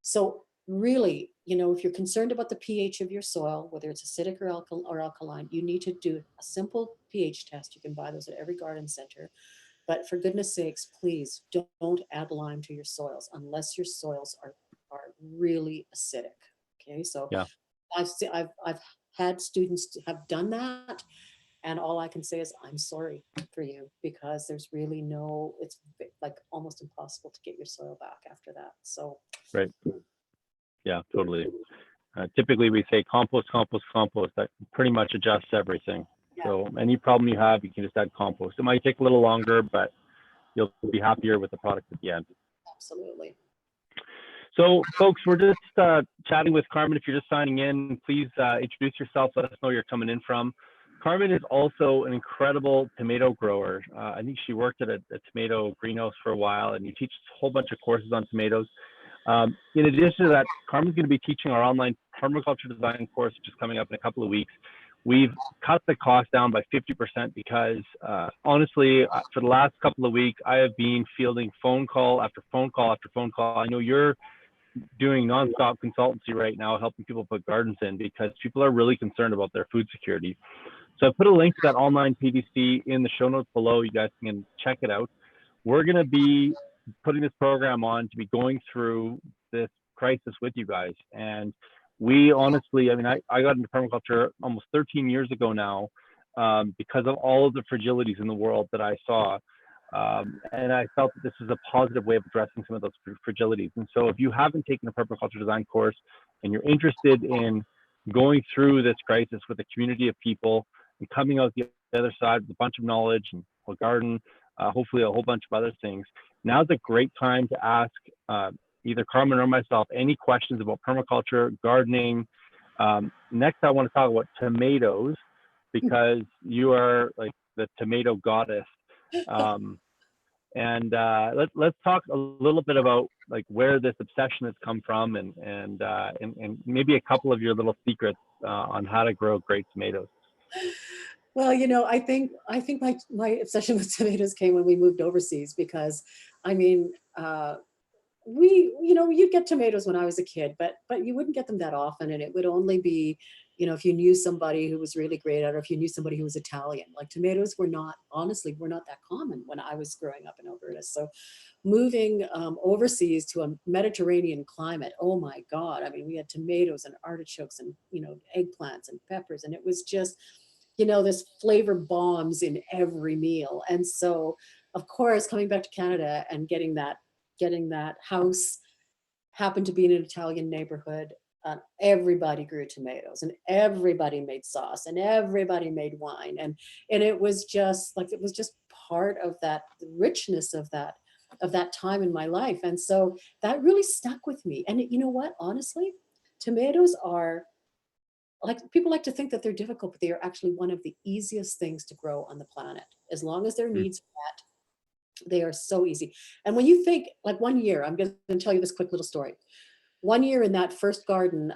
So really, if you're concerned about the pH of your soil, whether it's acidic or alkaline, you need to do a simple pH test. You can buy those at every garden center. But for goodness sakes, please don't add lime to your soils unless your soils are really acidic. Okay, so yeah. I've had students have done that, and all I can say is I'm sorry for you, because there's really it's like almost impossible to get your soil back after that. So Right. Yeah, totally. Typically, we say compost, compost, compost. That pretty much adjusts everything. yeah, So any problem you have, you can just add compost. It might take a little longer, but you'll be happier with the product at the end. absolutely. So, folks, we're just chatting with Carmen. If you're just signing in, please introduce yourself. Let us know where you're coming in from. Carmen is also an incredible tomato grower. I think she worked at a tomato greenhouse for a while, and you teach a whole bunch of courses on tomatoes. In addition to that, Carmen's going to be teaching our online permaculture design course, which is coming up in a couple of weeks. We've cut the cost down by 50% because honestly, for the last couple of weeks, I have been fielding phone call after phone call after phone call. I know you're doing nonstop consultancy right now, helping people put gardens in because people are really concerned about their food security. So I put a link to that online PDC in the show notes below. You guys can check it out. We're going to be putting this program on to be going through this crisis with you guys. And we honestly, I got into permaculture almost 13 years ago now because of all of the fragilities in the world that I saw. And I felt that this was a positive way of addressing some of those fragilities. And so if you haven't taken a permaculture design course and you're interested in going through this crisis with a community of people and coming out the other side with a bunch of knowledge and a garden, hopefully a whole bunch of other things, now's a great time to ask either Carmen or myself any questions about permaculture, gardening. Next, I want to talk about tomatoes because you are like the tomato goddess. And let's talk a little bit about like where this obsession has come from and maybe a couple of your little secrets on how to grow great tomatoes. Well, I think my obsession with tomatoes came when we moved overseas because I mean, you'd get tomatoes when I was a kid, but you wouldn't get them that often. And it would only be, if you knew somebody who was really great at it, or if you knew somebody who was Italian. Like tomatoes were not that common when I was growing up in Alberta. So moving overseas to a Mediterranean climate, oh my God. I mean, we had tomatoes and artichokes and, eggplants and peppers. And it was just, this flavor bombs in every meal. And so, of course, coming back to Canada and getting that house happened to be in an Italian neighborhood. Everybody grew tomatoes and everybody made sauce and everybody made wine. And it was just part of that richness of that time in my life. And so that really stuck with me. And you know what, honestly, tomatoes are like, people like to think that they're difficult, but they are actually one of the easiest things to grow on the planet. As long as their Mm. needs are met, they are so easy. And when you think, like, one year, I'm going to tell you this quick little story. One year in that first garden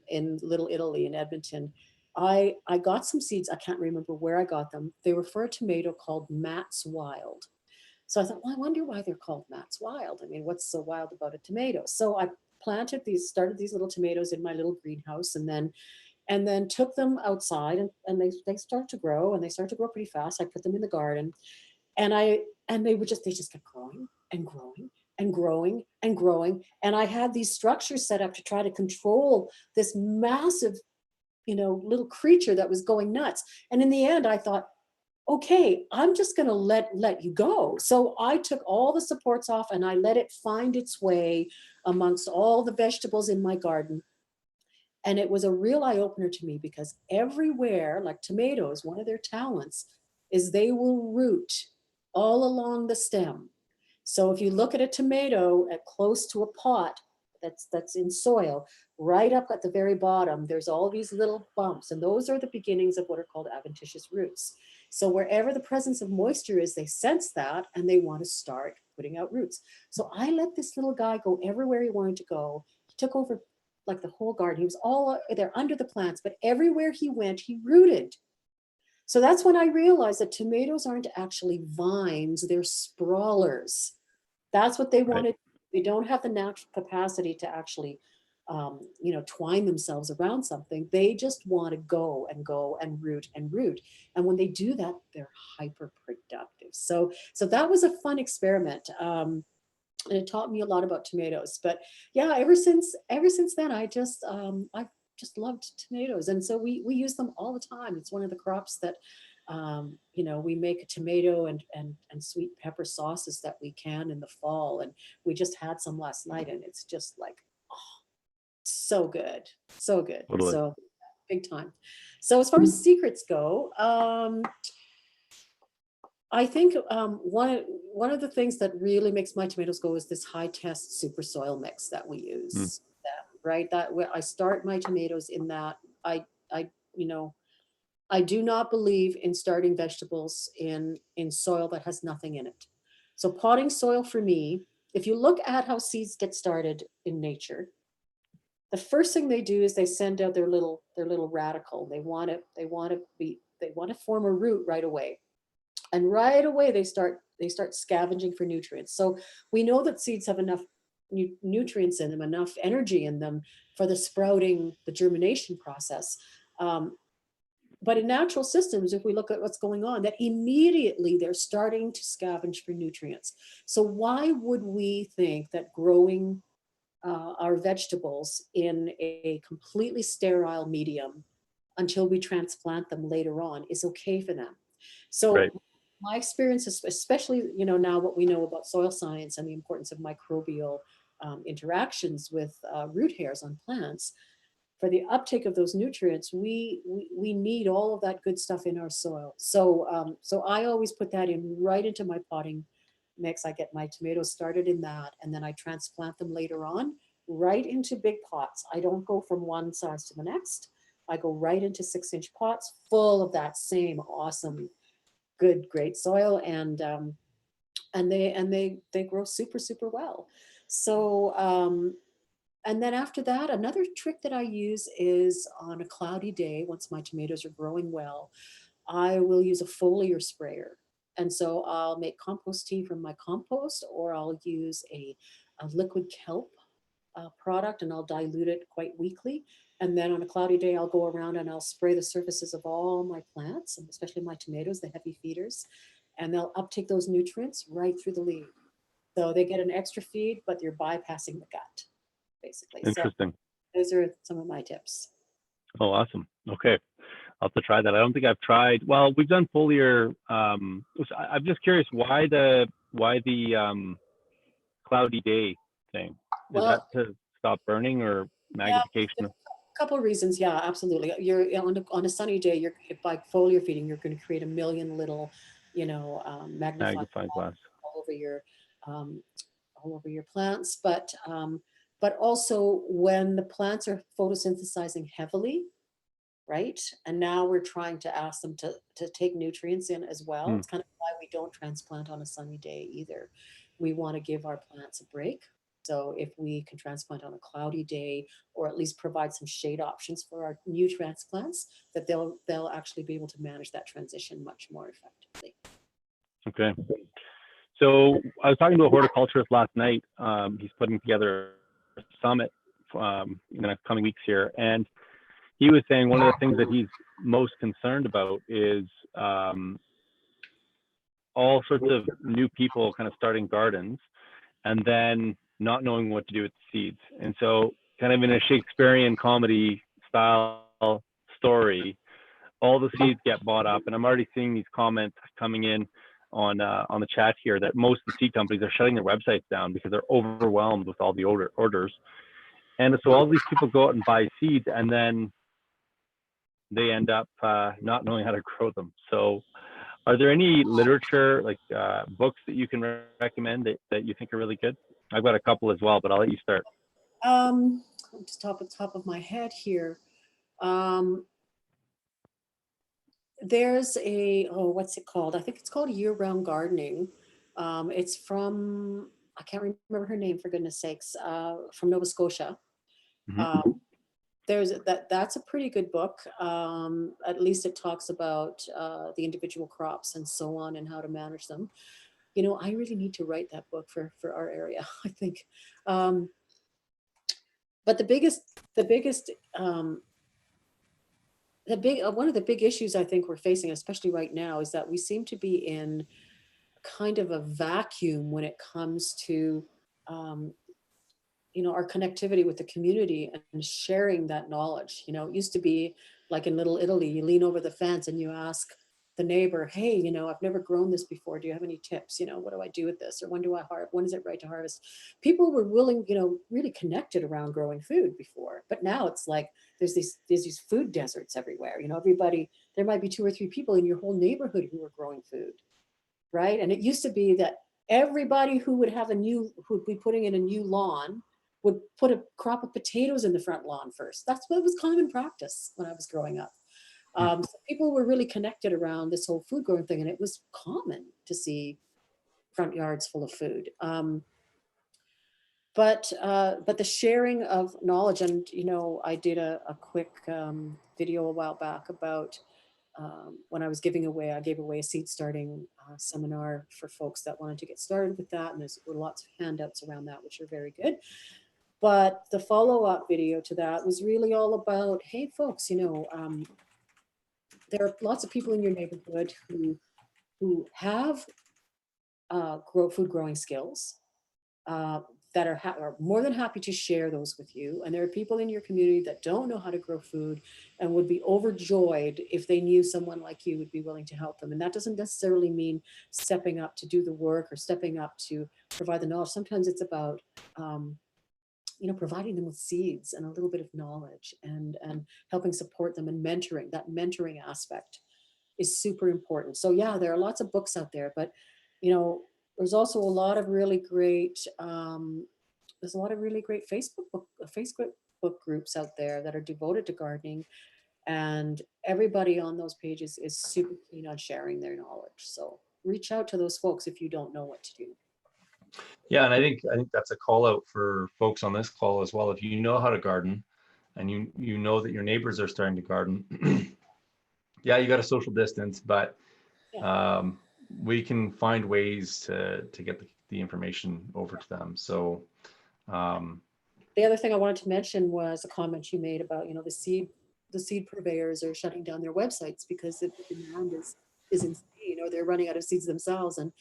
in Little Italy in Edmonton, I got some seeds. I can't remember where I got them. They were for a tomato called Matt's Wild. So I thought, well, I wonder why they're called Matt's Wild. I mean, what's so wild about a tomato? So I started these little tomatoes in my little greenhouse, and then took them outside, and they start to grow, and they start to grow pretty fast. I put them in the garden, and they just kept growing and growing and growing and growing. And I had these structures set up to try to control this massive, little creature that was going nuts. And in the end, I thought, okay, I'm just going to let you go. So I took all the supports off and I let it find its way amongst all the vegetables in my garden. And it was a real eye opener to me, because everywhere, like tomatoes, one of their talents is they will root all along the stem. So if you look at a tomato at close to a pot that's in soil, right up at the very bottom, there's all these little bumps, and those are the beginnings of what are called adventitious roots. So wherever the presence of moisture is, they sense that and they want to start putting out roots. So I let this little guy go everywhere he wanted to go. He took over like the whole garden. He was all there under the plants, but everywhere he went, he rooted. So that's when I realized that tomatoes aren't actually vines, they're sprawlers. That's what they Right. wanted. They don't have the natural capacity to actually, twine themselves around something. They just want to go and go and root and root. And when they do that, they're hyper productive. So that was a fun experiment. And it taught me a lot about tomatoes. But yeah, ever since then, I've just loved tomatoes, and so we use them all the time. It's one of the crops that we make a tomato and sweet pepper sauces that we can in the fall, and we just had some last night, and it's just like, oh, so good, so good. Totally. So big time. So as far as secrets go, I think one of the things that really makes my tomatoes go is this high test super soil mix that we Mm. use. Right, that where I start my tomatoes in that. I you know I do not believe in starting vegetables in soil that has nothing in it. So potting soil for me, if you look at how seeds get started in nature, the first thing they do is they send out their little radicle. They want to form a root right away. And right away they start scavenging for nutrients. So we know that seeds have enough nutrients in them, enough energy in them for the sprouting, the germination process. Um, but in natural systems, if we look at what's going on, that immediately they're starting to scavenge for nutrients. So why would we think that growing our vegetables in a completely sterile medium until we transplant them later on is okay for them? So Right. my experience is, especially now what we know about soil science and the importance of microbial interactions with root hairs on plants, for the uptake of those nutrients, we need all of that good stuff in our soil. So I always put that in right into my potting mix. I get my tomatoes started in that, and then I transplant them later on right into big pots. I don't go from one size to the next. I go right into 6-inch pots full of that same awesome, good, great soil, and they grow super super well. So and then after that, another trick that I use is on a cloudy day, once my tomatoes are growing well, I will use a foliar sprayer. And so I'll make compost tea from my compost, or I'll use a liquid kelp product, and I'll dilute it quite weakly. And then on a cloudy day, I'll go around and I'll spray the surfaces of all my plants, and especially my tomatoes, the heavy feeders, and they'll uptake those nutrients right through the leaf. So they get an extra feed, but you're bypassing the gut, basically. So Interesting. those are some of my tips. Oh, awesome. Okay. I'll have to try that. I don't think I've tried. Well, we've done foliar. I'm just curious why the cloudy day thing. Is that Well, to stop burning or yeah, magnification? a couple of reasons. Yeah, absolutely. You're on a sunny day, you're by foliar feeding, you're going to create a million little, magnifying Magnifying glass. all over um, your plants. But also when the plants are photosynthesizing heavily, right? And now we're trying to ask them to take nutrients in as well. Hmm. It's kind of why we don't transplant on a sunny day either. We want to give our plants a break. So if we can transplant on a cloudy day, or at least provide some shade options for our new transplants, that they'll actually be able to manage that transition much more effectively. Okay. So I was talking to a horticulturist last night. He's putting together a summit in the next coming weeks here, and he was saying one of the things that he's most concerned about is all sorts of new people kind of starting gardens and then not knowing what to do with the seeds. And so, kind of in a Shakespearean comedy style story, all the seeds get bought up. And I'm already seeing these comments coming in on the chat here that most of the seed companies are shutting their websites down because they're overwhelmed with all the orders. And so all these people go out and buy seeds, and then they end up not knowing how to grow them. So are there any literature, like books that you can recommend that you think are really good? I've got a couple as well, but I'll let you start. Just top of my head here. Um, there's what's it called? I think it's called Year-Round Gardening. It's from, I can't remember her name, for goodness sakes, from Nova Scotia. Mm-hmm. That's a pretty good book. At least it talks about the individual crops and so on, and how to manage them. I really need to write that book for our area, I think. But one of the big issues I think we're facing, especially right now, is that we seem to be in kind of a vacuum when it comes to our connectivity with the community and sharing that knowledge. It used to be like in Little Italy, you lean over the fence and you ask the neighbor, hey, I've never grown this before. Do you have any tips? What do I do with this? Or when is it right to harvest? People were willing, really connected around growing food before. But now it's like there's these food deserts everywhere. There might be 2 or 3 people in your whole neighborhood who are growing food, right? And it used to be that everybody who would be putting in a new lawn would put a crop of potatoes in the front lawn first. That's what was common practice when I was growing up. So people were really connected around this whole food growing thing, and it was common to see front yards full of food. But the sharing of knowledge, and I did a quick video a while back about when I gave away a seed starting seminar for folks that wanted to get started with that, and there were lots of handouts around that, which are very good. But the follow-up video to that was really all about, hey, folks, there are lots of people in your neighborhood who have food growing skills that are more than happy to share those with you. And there are people in your community that don't know how to grow food and would be overjoyed if they knew someone like you would be willing to help them. And that doesn't necessarily mean stepping up to do the work or stepping up to provide the knowledge. Sometimes it's about providing them with seeds and a little bit of knowledge, and helping support them, and mentoring. That mentoring aspect is super important. So yeah, there are lots of books out there, but there's also a lot of really great Facebook book groups out there that are devoted to gardening, and everybody on those pages is super keen on sharing their knowledge. So reach out to those folks if you don't know what to do. Yeah, and I think that's a call out for folks on this call as well. If you know how to garden, and you know that your neighbors are starting to garden, yeah, you got a social distance, but Yeah. we can find ways to get the information over to them. So The other thing I wanted to mention was a comment you made about, the seed purveyors are shutting down their websites because the demand is insane, or they're running out of seeds themselves. And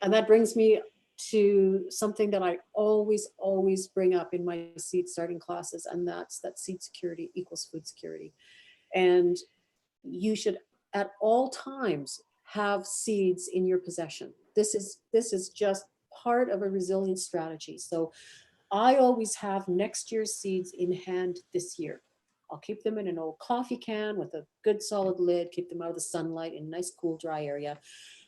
that brings me to something that I always bring up in my seed starting classes, and that's that seed security equals food security. And you should at all times have seeds in your possession. This is just part of a resilient strategy. So I always have next year's seeds in hand this year. I'll keep them in an old coffee can with a good solid lid, keep them out of the sunlight in a nice, cool, dry area.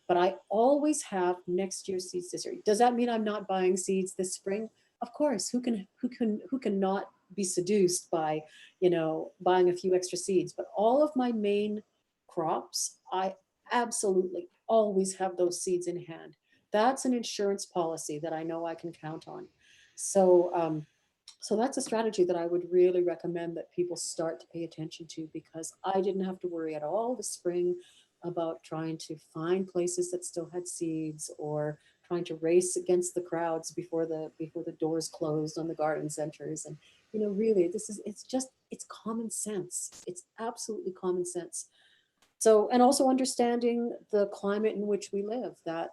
But I always have next year's seeds this year. Does that mean I'm not buying seeds this spring? Of course. Who can not be seduced by, buying a few extra seeds? But all of my main crops, I absolutely always have those seeds in hand. That's an insurance policy that I know I can count on. So that's a strategy that I would really recommend that people start to pay attention to, because I didn't have to worry at all this spring about trying to find places that still had seeds, or trying to race against the crowds before the doors closed on the garden centers. And really, it's common sense. It's absolutely common sense. So, and also understanding the climate in which we live, that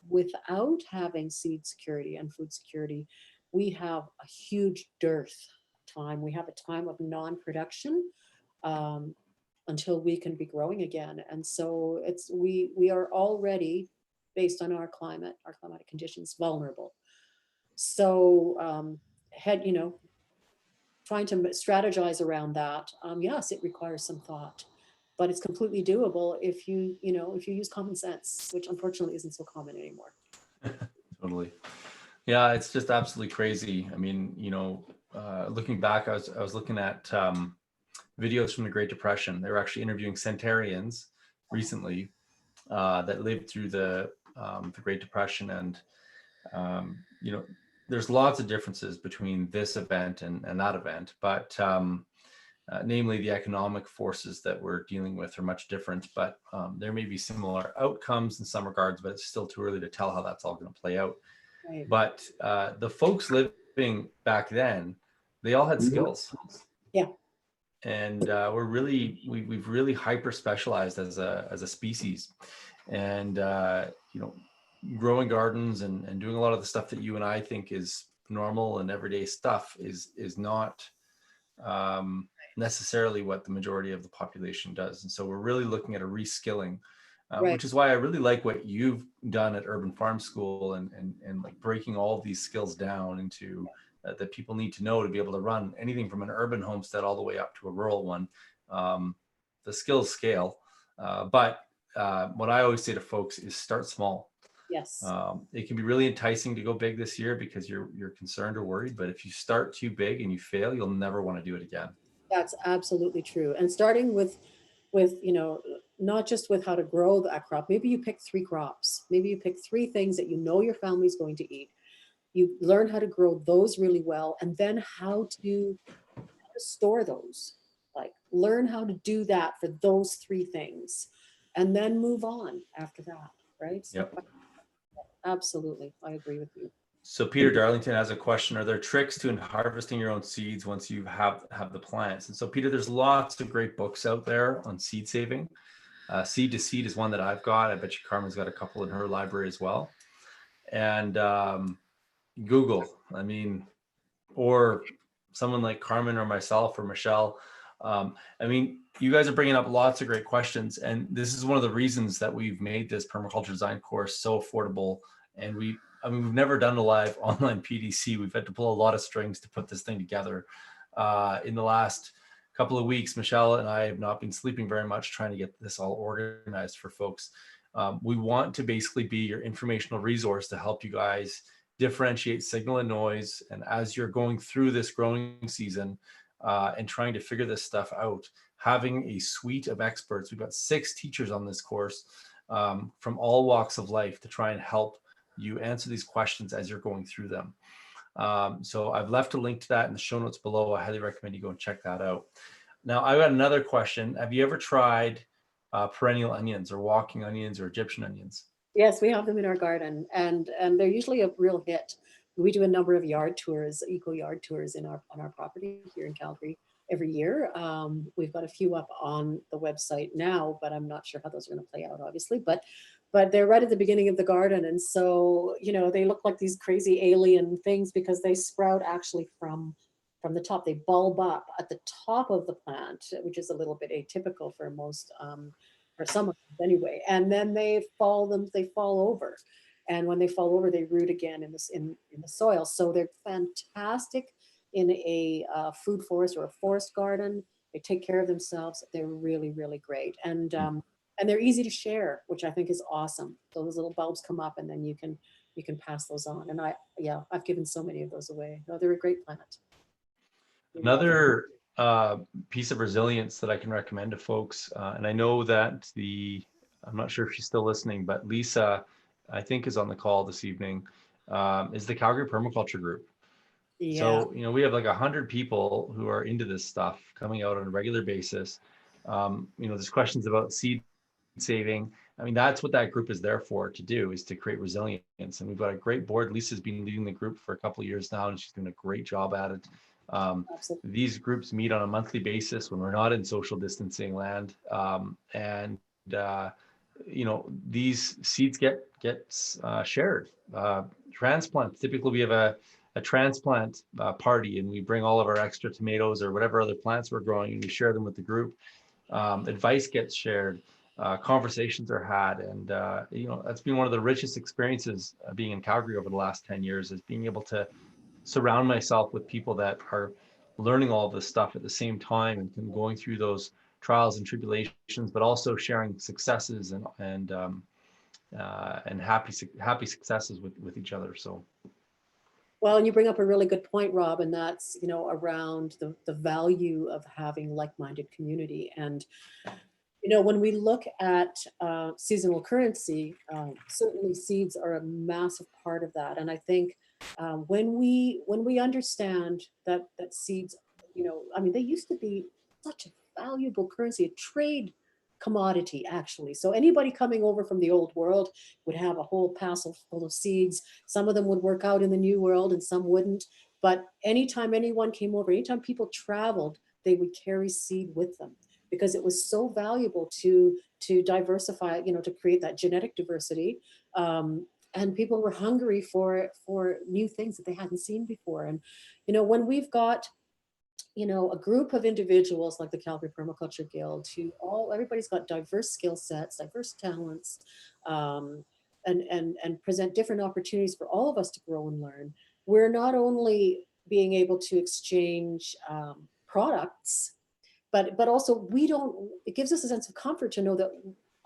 without having seed security and food security, we have a huge dearth time. We have a time of non-production um, until we can be growing again. And so we are already, based on our climatic conditions, vulnerable. So trying to strategize around that, yes, it requires some thought, but it's completely doable if you use common sense, which unfortunately isn't so common anymore. totally. Yeah, it's just absolutely crazy. I mean, looking back, I was looking at videos from the Great Depression. They were actually interviewing centenarians recently that lived through the Great Depression, and there's lots of differences between this event and that event, but namely the economic forces that we're dealing with are much different, but there may be similar outcomes in some regards, but it's still too early to tell how that's all going to play out. Right. But the folks living back then, they all had skills. Yeah. And we've really hyper specialized as a species, and growing gardens and doing a lot of the stuff that you and I think is normal and everyday stuff is not necessarily what the majority of the population does. And so we're really looking at a reskilling, Right. which is why I really like what you've done at Urban Farm School and like breaking all of these skills down into that people need to know to be able to run anything from an urban homestead all the way up to a rural one. The skills scale, but what I always say to folks is start small. Yes. It can be really enticing to go big this year because you're concerned or worried, but if you start too big and you fail, you'll never want to do it again. That's absolutely true. And starting with not just with how to grow that crop. Maybe you pick 3 crops. Maybe you pick 3 things that your family's going to eat. You learn how to grow those really well, and then how to store those. Like, learn how to do that for those 3 things, and then move on after that. Right? Yep. Absolutely, I agree with you. So Peter Darlington has a question: are there tricks to harvesting your own seeds once you have the plants? And so Peter, there's lots of great books out there on seed saving. Seed to Seed is one that I've got. I bet you Carmen's got a couple in her library as well. And Google, I mean, or someone like Carmen or myself or Michelle. I mean, you guys are bringing up lots of great questions. And this is one of the reasons that we've made this permaculture design course so affordable. And we've never done a live online PDC. We've had to pull a lot of strings to put this thing together. In the last couple of weeks, Michelle and I have not been sleeping very much trying to get this all organized for folks. We want to basically be your informational resource to help you guys differentiate signal and noise. And as you're going through this growing season and trying to figure this stuff out, having a suite of experts, we've got 6 teachers on this course from all walks of life to try and help you answer these questions as you're going through them. So I've left a link to that in the show notes below. I highly recommend you go and check that out. Now, I've got another question. Have you ever tried perennial onions or walking onions or Egyptian onions? Yes, we have them in our garden, and they're usually a real hit. We do a number of yard tours, eco yard tours in our on our property here in Calgary every year. We've got a few up on the website now, but I'm not sure how those are going to play out, obviously. But they're right at the beginning of the garden, and so they look like these crazy alien things because they sprout actually from the top. They bulb up at the top of the plant, which is a little bit atypical for most. For some of them anyway, and then they fall over, and when they fall over, they root again in the soil. So they're fantastic in a food forest or a forest garden. They take care of themselves. They're really, really great, and they're easy to share, which I think is awesome. Those little bulbs come up, and then you can pass those on. And I've given so many of those away. No, they're a great plant. Another piece of resilience that I can recommend to folks, and I know that I'm not sure if she's still listening, but Lisa, I think, is on the call this evening, is the Calgary Permaculture Group. Yeah. So, we have like 100 people who are into this stuff coming out on a regular basis. There's questions about seed saving. I mean, that's what that group is there for, to do, is to create resilience. And we've got a great board. Lisa's been leading the group for a couple of years now, and she's doing a great job at it. These groups meet on a monthly basis when we're not in social distancing land. These seeds get shared. Transplants, typically we have a transplant party, and we bring all of our extra tomatoes or whatever other plants we're growing, and we share them with the group. Advice gets shared. Conversations are had, and that's been one of the richest experiences being in Calgary over the last 10 years, is being able to surround myself with people that are learning all this stuff at the same time and going through those trials and tribulations, but also sharing successes and happy successes with each other. So. Well, and you bring up a really good point, Rob, and that's, around the value of having like-minded community. And, when we look at seasonal currency, certainly seeds are a massive part of that. And I think when we understand that seeds, they used to be such a valuable currency, a trade commodity, actually. So anybody coming over from the old world would have a whole parcel full of seeds. Some of them would work out in the new world and some wouldn't. But anytime anyone came over, anytime people traveled, they would carry seed with them because it was so valuable to diversify, to create that genetic diversity. And people were hungry for new things that they hadn't seen before. And, when we've got a group of individuals like the Calgary Permaculture Guild, everybody's got diverse skill sets, diverse talents, and present different opportunities for all of us to grow and learn. We're not only being able to exchange products, but also it gives us a sense of comfort to know that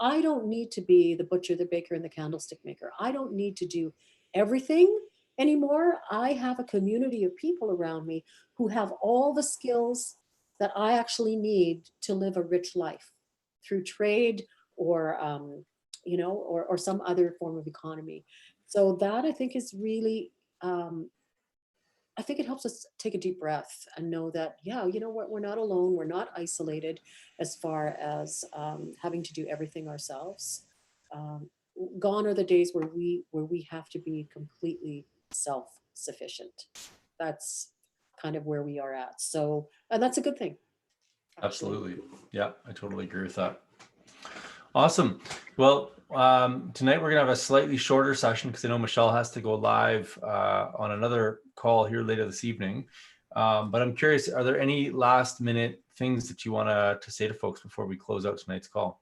I don't need to be the butcher, the baker, and the candlestick maker. I don't need to do everything anymore. I have a community of people around me who have all the skills that I actually need to live a rich life through trade or or some other form of economy. So that, I think, is really I think it helps us take a deep breath and know that, yeah, you know what, we're not alone. We're not isolated as far as having to do everything ourselves. Gone are the days where we have to be completely self-sufficient. That's kind of where we are at. So, and that's a good thing. Actually. Absolutely. Yeah, I totally agree with that. Awesome. Well, tonight we're going to have a slightly shorter session because I know Michelle has to go live on another call here later this evening. But I'm curious, are there any last minute things that you want to say to folks before we close out tonight's call?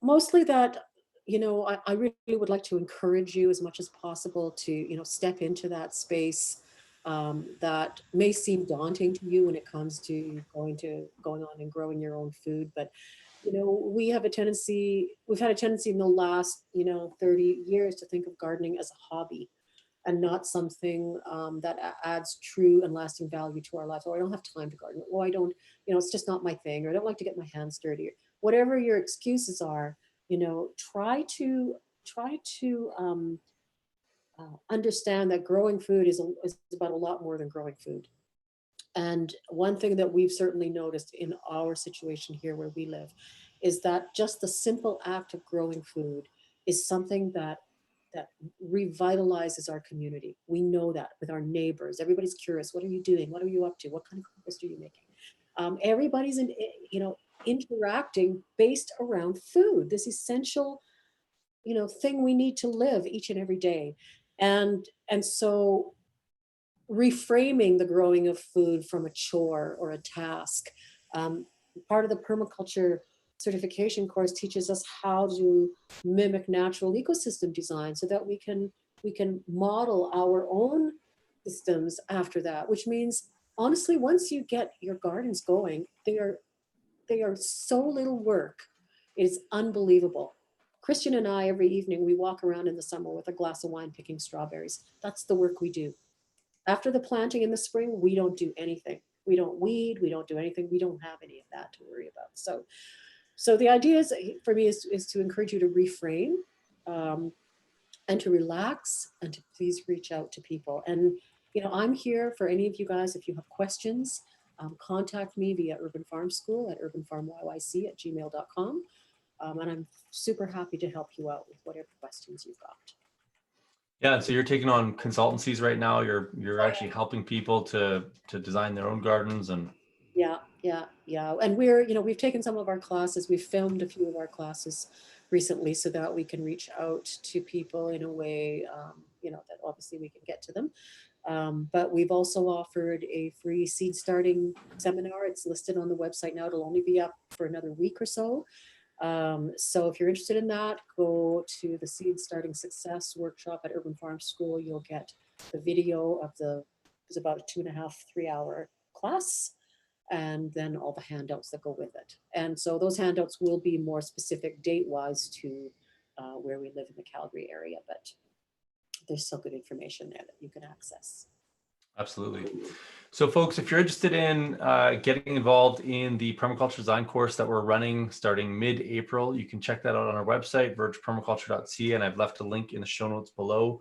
Mostly that, I really would like to encourage you as much as possible to, step into that space that may seem daunting to you when it comes to going on and growing your own food. But, we've had a tendency in the last, 30 years to think of gardening as a hobby and not something that adds true and lasting value to our lives. Or I don't have time to garden. Or I don't, it's just not my thing. Or I don't like to get my hands dirty. Whatever your excuses are, try to understand that growing food is about a lot more than growing food. And one thing that we've certainly noticed in our situation here where we live is that just the simple act of growing food is something that revitalizes our community. We know that with our neighbors. Everybody's curious. What are you doing? What are you up to? What kind of compost are you making? Everybody's interacting based around food, this essential thing we need to live each and every day. And so reframing the growing of food from a chore or a task. Um, Part of the permaculture certification course teaches us how to mimic natural ecosystem design so that we can model our own systems after that, which means honestly, once you get your gardens going, they are so little work. It's unbelievable. Christian and I, every evening, we walk around in the summer with a glass of wine picking strawberries. That's the work we do. After the planting in the spring, we don't do anything. We don't weed, we don't do anything. We don't have any of that to worry about. So the idea is for me is to encourage you to reframe um, and to relax and to please reach out to people. And, I'm here for any of you guys. If you have questions, contact me via Urban Farm School at urbanfarmyyc@gmail.com. And I'm super happy to help you out with whatever questions you've got. Yeah, and so you're taking on consultancies right now. You're actually helping people to design their own gardens and. Yeah. And we've taken some of our classes. We've filmed a few of our classes recently so that we can reach out to people in a way, that obviously we can get to them. But we've also offered a free seed starting seminar. It's listed on the website now. It'll only be up for another week or so. So if you're interested in that, go to the Seed Starting Success workshop at Urban Farm School. You'll get the video of it's about a 2.5, 3-hour class, and then all the handouts that go with it. And so those handouts will be more specific date-wise to where we live in the Calgary area, but there's still good information there that you can access. Absolutely. So folks, if you're interested in getting involved in the permaculture design course that we're running starting mid-April, you can check that out on our website, vergepermaculture.ca, and I've left a link in the show notes below.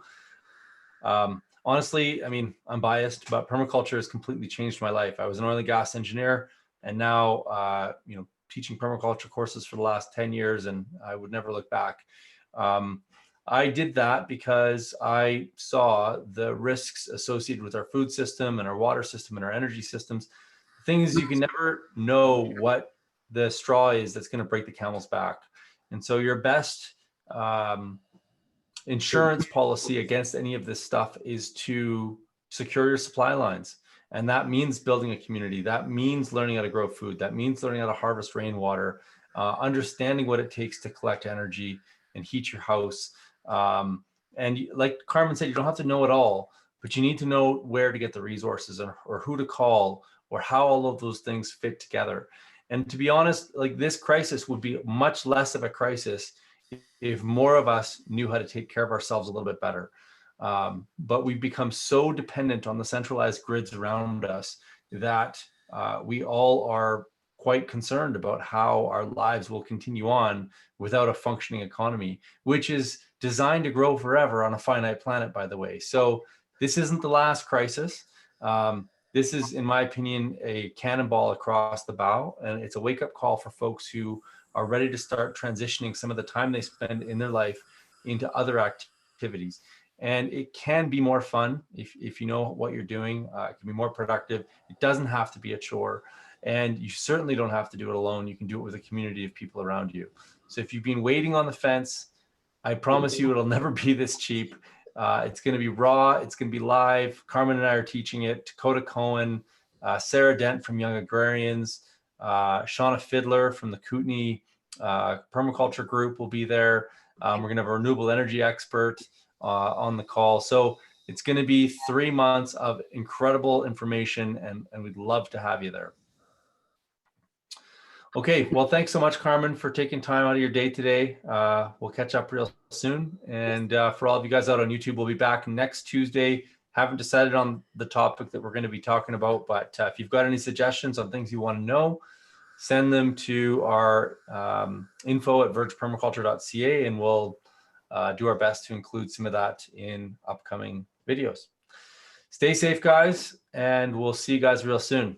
Honestly, I mean, I'm biased, but permaculture has completely changed my life. I was an oil and gas engineer, and now, teaching permaculture courses for the last 10 years, and I would never look back. I did that because I saw the risks associated with our food system and our water system and our energy systems. Things you can never know what the straw is that's going to break the camel's back. And so your best insurance policy against any of this stuff is to secure your supply lines. And that means building a community. That means learning how to grow food. That means learning how to harvest rainwater, understanding what it takes to collect energy and heat your house. And like Carmen said, you don't have to know it all, but you need to know where to get the resources or who to call or how all of those things fit together. And to be honest, like this crisis would be much less of a crisis if more of us knew how to take care of ourselves a little bit better. But we've become so dependent on the centralized grids around us that we all are quite concerned about how our lives will continue on without a functioning economy, which is designed to grow forever on a finite planet, by the way. So this isn't the last crisis. This is, in my opinion, a cannonball across the bow, and it's a wake-up call for folks who are ready to start transitioning some of the time they spend in their life into other activities. And it can be more fun if you know what you're doing. It can be more productive. It doesn't have to be a chore. And you certainly don't have to do it alone. You can do it with a community of people around you. So if you've been waiting on the fence, I promise you it'll never be this cheap. It's going to be raw. It's going to be live. Carmen and I are teaching it. Dakota Cohen, Sarah Dent from Young Agrarians, Shauna Fiddler from the Kootenai Permaculture Group will be there. We're going to have a renewable energy expert on the call. So it's going to be 3 months of incredible information, and we'd love to have you there. Okay, well, thanks so much, Carmen, for taking time out of your day today. We'll catch up real soon. And for all of you guys out on YouTube, we'll be back next Tuesday. Haven't decided on the topic that we're going to be talking about, but if you've got any suggestions on things you want to know, send them to our info@vergepermaculture.ca, and we'll do our best to include some of that in upcoming videos. Stay safe, guys, and we'll see you guys real soon.